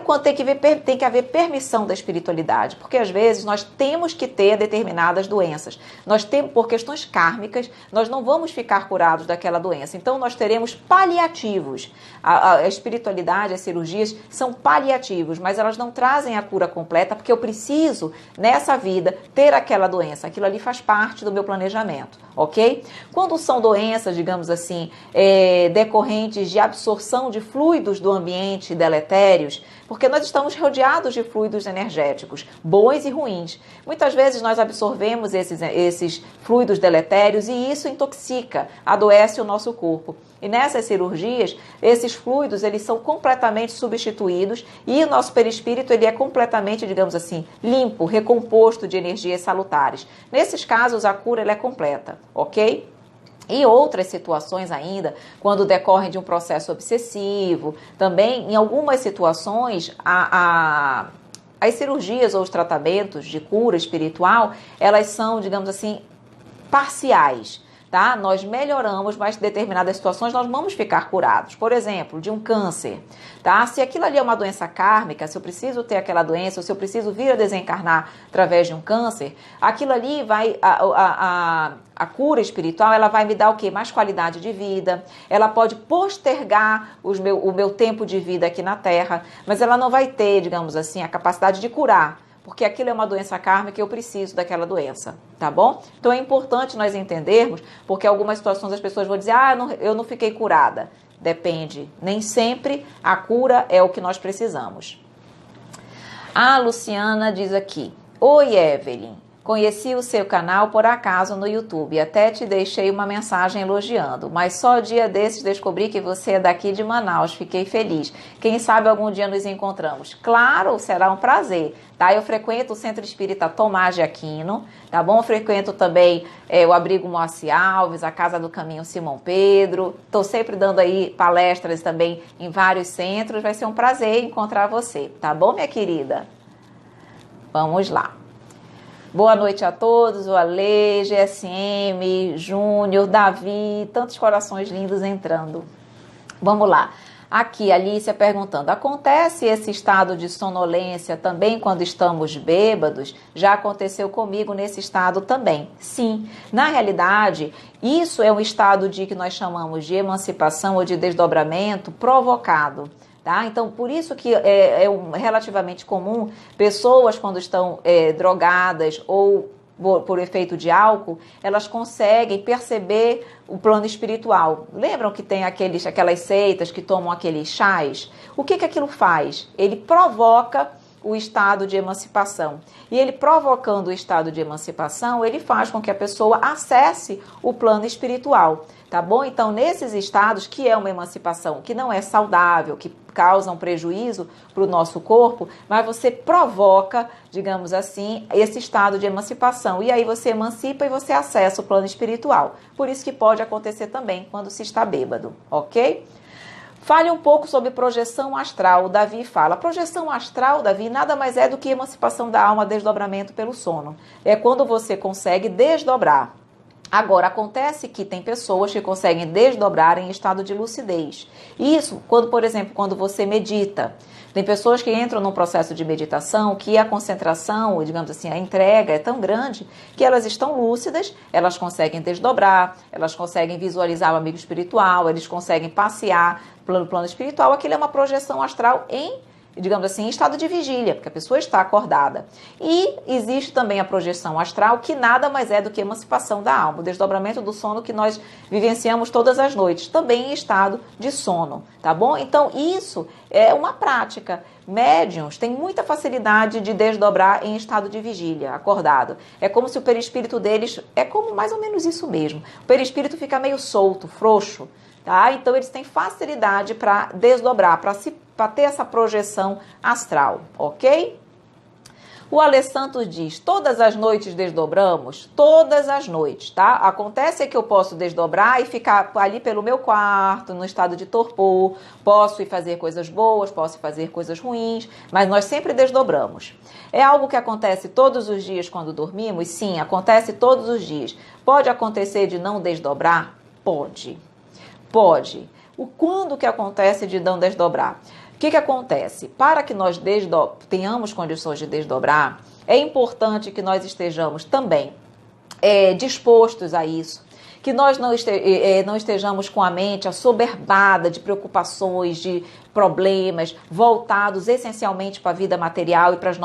Speaker 1: quando tem que haver permissão da espiritualidade, porque às vezes nós temos que ter determinadas doenças. Por questões kármicas, nós não vamos ficar curados daquela doença. Então, nós teremos paliativos. A espiritualidade, as cirurgias são paliativos, mas elas não trazem a cura completa, porque eu preciso, nessa vida, ter aquela doença. Aquilo ali faz parte do meu planejamento. Ok? Quando são doenças, digamos assim, decorrentes de absorção de fluidos do ambiente deletérios, porque nós estamos rodeados de fluidos energéticos, bons e ruins. Muitas vezes nós absorvemos esses fluidos deletérios e isso intoxica, adoece o nosso corpo. E nessas cirurgias, esses fluidos, eles são completamente substituídos e o nosso perispírito, ele é completamente, digamos assim, limpo, recomposto de energias salutares. Nesses casos, a cura ela é completa, ok? E outras situações ainda, quando decorrem de um processo obsessivo, também, em algumas situações, as cirurgias ou os tratamentos de cura espiritual, elas são, digamos assim, parciais. Tá? Nós melhoramos, mas em determinadas situações nós vamos ficar curados. Por exemplo, de um câncer. Tá? Se aquilo ali é uma doença kármica, se eu preciso ter aquela doença, ou se eu preciso vir a desencarnar através de um câncer, aquilo ali vai, a cura espiritual, ela vai me dar o quê? Mais qualidade de vida, ela pode postergar o meu tempo de vida aqui na Terra, mas ela não vai ter, digamos assim, a capacidade de curar. Porque aquilo é uma doença kármica e eu preciso daquela doença, tá bom? Então é importante nós entendermos, porque em algumas situações as pessoas vão dizer, eu não fiquei curada. Depende, nem sempre a cura é o que nós precisamos. A Luciana diz aqui, oi Evelyn, conheci o seu canal por acaso no YouTube, até te deixei uma mensagem elogiando, mas só dia desses descobri que você é daqui de Manaus, fiquei feliz. Quem sabe algum dia nos encontramos? Claro, será um prazer, tá? Eu frequento o Centro Espírita Tomás de Aquino, tá bom? Eu frequento também o Abrigo Moacir Alves, a Casa do Caminho Simão Pedro, estou sempre dando aí palestras também em vários centros, vai ser um prazer encontrar você, tá bom, minha querida? Vamos lá. Boa noite a todos, o Ale, GSM, Júnior, Davi, tantos corações lindos entrando. Vamos lá. Aqui, Alicia perguntando, acontece esse estado de sonolência também quando estamos bêbados? Já aconteceu comigo nesse estado também. Sim, na realidade, isso é um estado que nós chamamos de emancipação ou de desdobramento provocado. Tá? Então, por isso que é relativamente comum pessoas quando estão drogadas ou por efeito de álcool, elas conseguem perceber o plano espiritual. Lembram que tem aquelas seitas que tomam aqueles chás? O que aquilo faz? Ele provoca o estado de emancipação. E ele provocando o estado de emancipação, ele faz com que a pessoa acesse o plano espiritual. Tá bom? Então, nesses estados, que é uma emancipação que não é saudável, que causa um prejuízo para o nosso corpo, mas você provoca, digamos assim, esse estado de emancipação. E aí você emancipa e você acessa o plano espiritual. Por isso que pode acontecer também quando se está bêbado, ok? Fale um pouco sobre projeção astral. O Davi fala. Projeção astral, Davi, nada mais é do que emancipação da alma, desdobramento pelo sono. É quando você consegue desdobrar Agora, acontece que tem pessoas que conseguem desdobrar em estado de lucidez. Isso, quando, por exemplo, quando você medita. Tem pessoas que entram num processo de meditação que a concentração, digamos assim, a entrega é tão grande que elas estão lúcidas, elas conseguem desdobrar, elas conseguem visualizar o amigo espiritual, eles conseguem passear pelo plano espiritual. Aquilo é uma projeção astral em, digamos assim, em estado de vigília, porque a pessoa está acordada. E existe também a projeção astral, que nada mais é do que a emancipação da alma, o desdobramento do sono que nós vivenciamos todas as noites, também em estado de sono, tá bom? Então, isso é uma prática. Médiuns têm muita facilidade de desdobrar em estado de vigília, acordado. É como se o perispírito deles, é como mais ou menos isso mesmo. O perispírito fica meio solto, frouxo, tá? Então, eles têm facilidade para desdobrar, para ter essa projeção astral, ok? O Alê Santos diz, todas as noites desdobramos? Todas as noites, tá? Acontece que eu posso desdobrar e ficar ali pelo meu quarto, no estado de torpor, posso ir fazer coisas boas, posso fazer coisas ruins, mas nós sempre desdobramos. É algo que acontece todos os dias quando dormimos? Sim, acontece todos os dias. Pode acontecer de não desdobrar? Pode. Pode. Quando que acontece de não desdobrar? O que acontece? Para que nós tenhamos condições de desdobrar, é importante que nós estejamos também dispostos a isso, que nós não estejamos com a mente assoberbada de preocupações, de problemas voltados essencialmente para a vida material e para as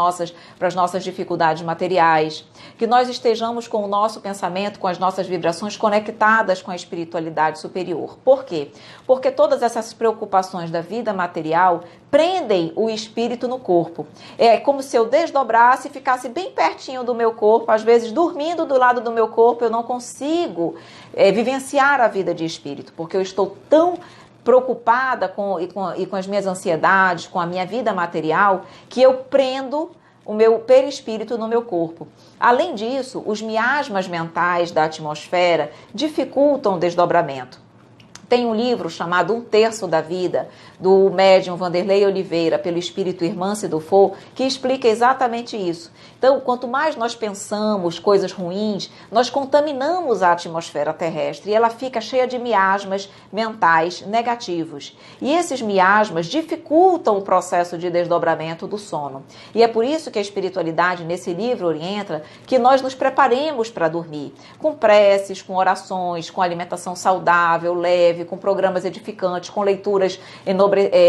Speaker 1: nossas dificuldades materiais, que nós estejamos com o nosso pensamento, com as nossas vibrações conectadas com a espiritualidade superior. Por quê? Porque todas essas preocupações da vida material prendem o espírito no corpo. É como se eu desdobrasse e ficasse bem pertinho do meu corpo, às vezes dormindo do lado do meu corpo, eu não consigo vivenciar a vida de espírito, porque eu estou tão preocupada com as minhas ansiedades, com a minha vida material, que eu prendo o meu perispírito no meu corpo. Além disso, os miasmas mentais da atmosfera dificultam o desdobramento. Tem um livro chamado Um Terço da Vida, do médium Vanderlei Oliveira, pelo espírito Irmã Sidufo, que explica exatamente isso. Então, quanto mais nós pensamos coisas ruins, nós contaminamos a atmosfera terrestre e ela fica cheia de miasmas mentais negativos. E esses miasmas dificultam o processo de desdobramento do sono. E é por isso que a espiritualidade, nesse livro, orienta que nós nos preparemos para dormir, com preces, com orações, com alimentação saudável, leve, com programas edificantes, com leituras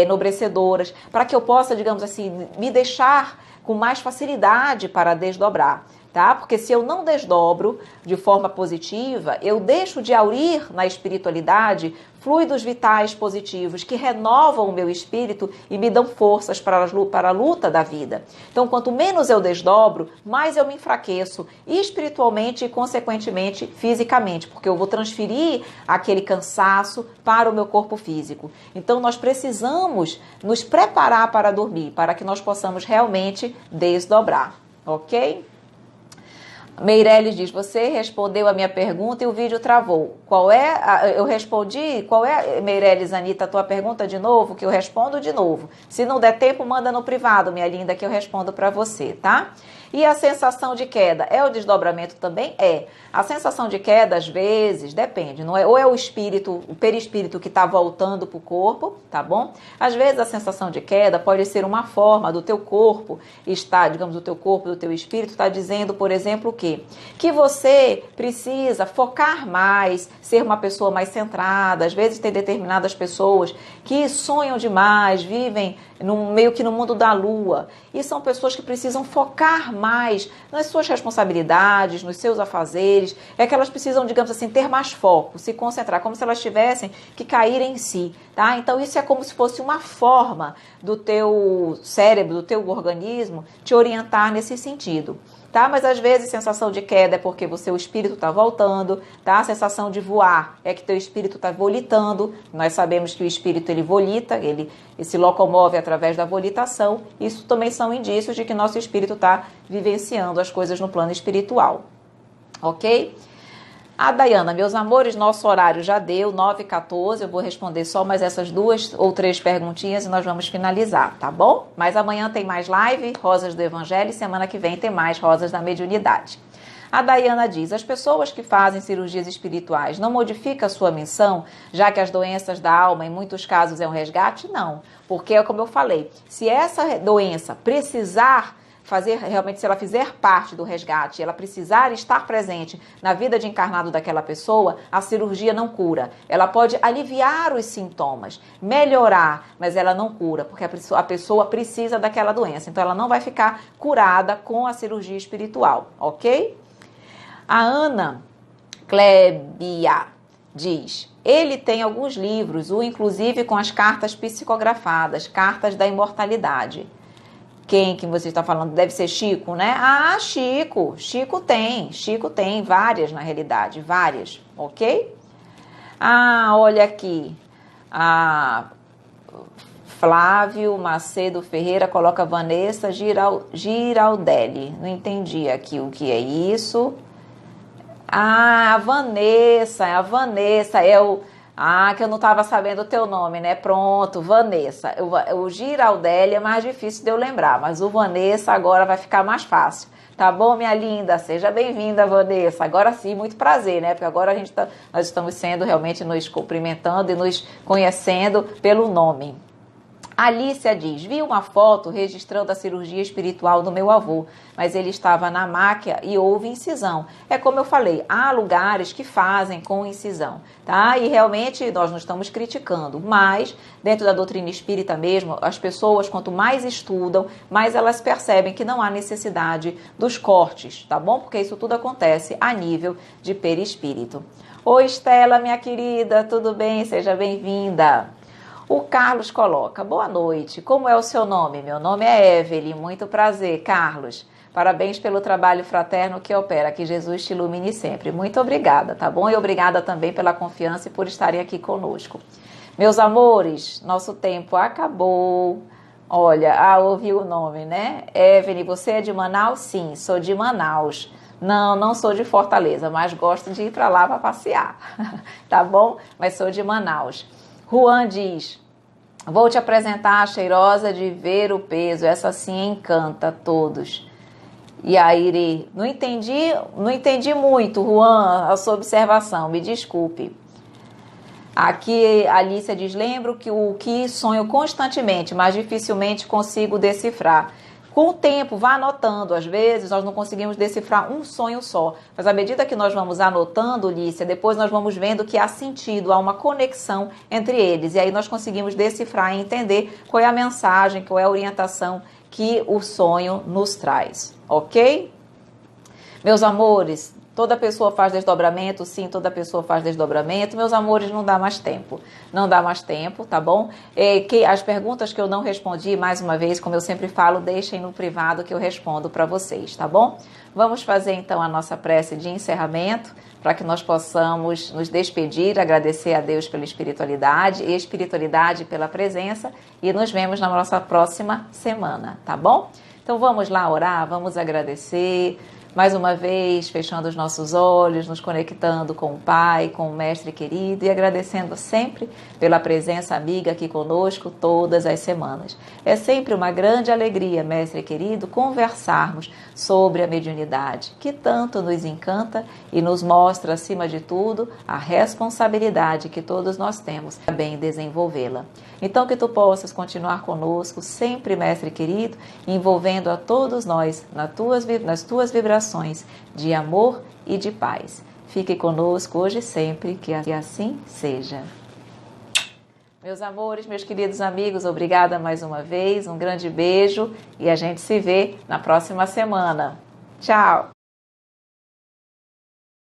Speaker 1: enobrecedoras, para que eu possa, digamos assim, me deixar com mais facilidade para desdobrar, tá? Porque se eu não desdobro de forma positiva, eu deixo de aurir na espiritualidade fluidos vitais positivos que renovam o meu espírito e me dão forças para a luta da vida. Então, quanto menos eu desdobro, mais eu me enfraqueço espiritualmente e, consequentemente, fisicamente, porque eu vou transferir aquele cansaço para o meu corpo físico. Então, nós precisamos nos preparar para dormir, para que nós possamos realmente desdobrar, ok? Meirelles diz, você respondeu a minha pergunta e o vídeo travou. Eu respondi, qual é, Meirelles, Anitta, a tua pergunta de novo? Que eu respondo de novo. Se não der tempo, manda no privado, minha linda, que eu respondo para você, tá? E a sensação de queda, é o desdobramento também? É. A sensação de queda, às vezes, depende, não é? Ou é o espírito, o perispírito que está voltando para o corpo, tá bom? Às vezes a sensação de queda pode ser uma forma do teu corpo estar, digamos, do teu corpo, do teu espírito, está dizendo, por exemplo, o quê? Que você precisa focar mais, ser uma pessoa mais centrada. Às vezes tem determinadas pessoas que sonham demais, vivem meio que no mundo da lua. E são pessoas que precisam focar mais nas suas responsabilidades, nos seus afazeres. É que elas precisam, digamos assim, ter mais foco, se concentrar, como se elas tivessem que cair em si, tá? Então isso é como se fosse uma forma do teu cérebro, do teu organismo, te orientar nesse sentido. Tá? Mas às vezes a sensação de queda é porque o espírito está voltando, tá? A sensação de voar é que teu espírito está volitando. Nós sabemos que o espírito ele volita, ele se locomove através da volitação. Isso também são indícios de que nosso espírito está vivenciando as coisas no plano espiritual, ok? A Dayana, meus amores, nosso horário já deu, 9h14, eu vou responder só mais essas 2 ou 3 perguntinhas e nós vamos finalizar, tá bom? Mas amanhã tem mais live, Rosas do Evangelho, e semana que vem tem mais Rosas da Mediunidade. A Dayana diz, as pessoas que fazem cirurgias espirituais não modificam a sua missão, já que as doenças da alma, em muitos casos, é um resgate? Não, porque, como eu falei, se essa doença precisar fazer, realmente, se ela fizer parte do resgate, ela precisar estar presente na vida de encarnado daquela pessoa, a cirurgia não cura. Ela pode aliviar os sintomas, melhorar, mas ela não cura, porque a pessoa precisa daquela doença. Então, ela não vai ficar curada com a cirurgia espiritual, ok? A Ana Klebia diz, ele tem alguns livros, inclusive com as cartas psicografadas, cartas da imortalidade. Quem que você está falando? Deve ser Chico, né? Ah, Chico tem várias na realidade, várias, ok? Ah, olha aqui, Flávio Macedo Ferreira coloca Vanessa Giraldelli, não entendi aqui o que é isso. Ah, a Vanessa, que eu não estava sabendo o teu nome, né? Pronto, Vanessa. O Giraldelli é mais difícil de eu lembrar, mas o Vanessa agora vai ficar mais fácil. Tá bom, minha linda? Seja bem-vinda, Vanessa. Agora sim, muito prazer, né? Porque agora nós estamos sendo realmente nos cumprimentando e nos conhecendo pelo nome. Alicia diz, vi uma foto registrando a cirurgia espiritual do meu avô, mas ele estava na máquina e houve incisão. É como eu falei, há lugares que fazem com incisão, tá? E realmente nós não estamos criticando, mas dentro da doutrina espírita mesmo, as pessoas quanto mais estudam, mais elas percebem que não há necessidade dos cortes, tá bom? Porque isso tudo acontece a nível de perispírito. Oi, Estela, minha querida, tudo bem? Seja bem-vinda. O Carlos coloca, boa noite, como é o seu nome? Meu nome é Evelyn, muito prazer, Carlos. Parabéns pelo trabalho fraterno que opera, que Jesus te ilumine sempre. Muito obrigada, tá bom? E obrigada também pela confiança e por estarem aqui conosco. Meus amores, nosso tempo acabou. Olha, ouvi o nome, né? Evelyn, você é de Manaus? Sim, sou de Manaus. Não sou de Fortaleza, mas gosto de ir para lá para passear, tá bom? Mas sou de Manaus. Juan diz, vou te apresentar a cheirosa de ver o peso, essa sim encanta todos. E a Iri, não entendi muito, Juan, a sua observação, me desculpe. Aqui a Alicia diz, lembro que sonho constantemente, mas dificilmente consigo decifrar. Com o tempo, vá anotando. Às vezes, nós não conseguimos decifrar um sonho só. Mas à medida que nós vamos anotando, Lícia, depois nós vamos vendo que há sentido, há uma conexão entre eles. E aí nós conseguimos decifrar e entender qual é a mensagem, qual é a orientação que o sonho nos traz. Ok? Meus amores, toda pessoa faz desdobramento? Sim, toda pessoa faz desdobramento. Meus amores, não dá mais tempo. Não dá mais tempo, tá bom? As perguntas que eu não respondi, mais uma vez, como eu sempre falo, deixem no privado que eu respondo para vocês, tá bom? Vamos fazer então a nossa prece de encerramento, para que nós possamos nos despedir, agradecer a Deus pela espiritualidade e a espiritualidade pela presença e nos vemos na nossa próxima semana, tá bom? Então vamos lá orar, vamos agradecer. Mais uma vez, fechando os nossos olhos, nos conectando com o Pai, com o Mestre querido e agradecendo sempre pela presença amiga aqui conosco todas as semanas. É sempre uma grande alegria, Mestre querido, conversarmos sobre a mediunidade, que tanto nos encanta e nos mostra, acima de tudo, a responsabilidade que todos nós temos para bem desenvolvê-la. Então, que tu possas continuar conosco sempre, Mestre querido, envolvendo a todos nós nas tuas vibrações de amor e de paz. Fique conosco hoje e sempre, que assim seja. Meus amores, meus queridos amigos, obrigada mais uma vez, um grande beijo e a gente se vê na próxima semana. Tchau!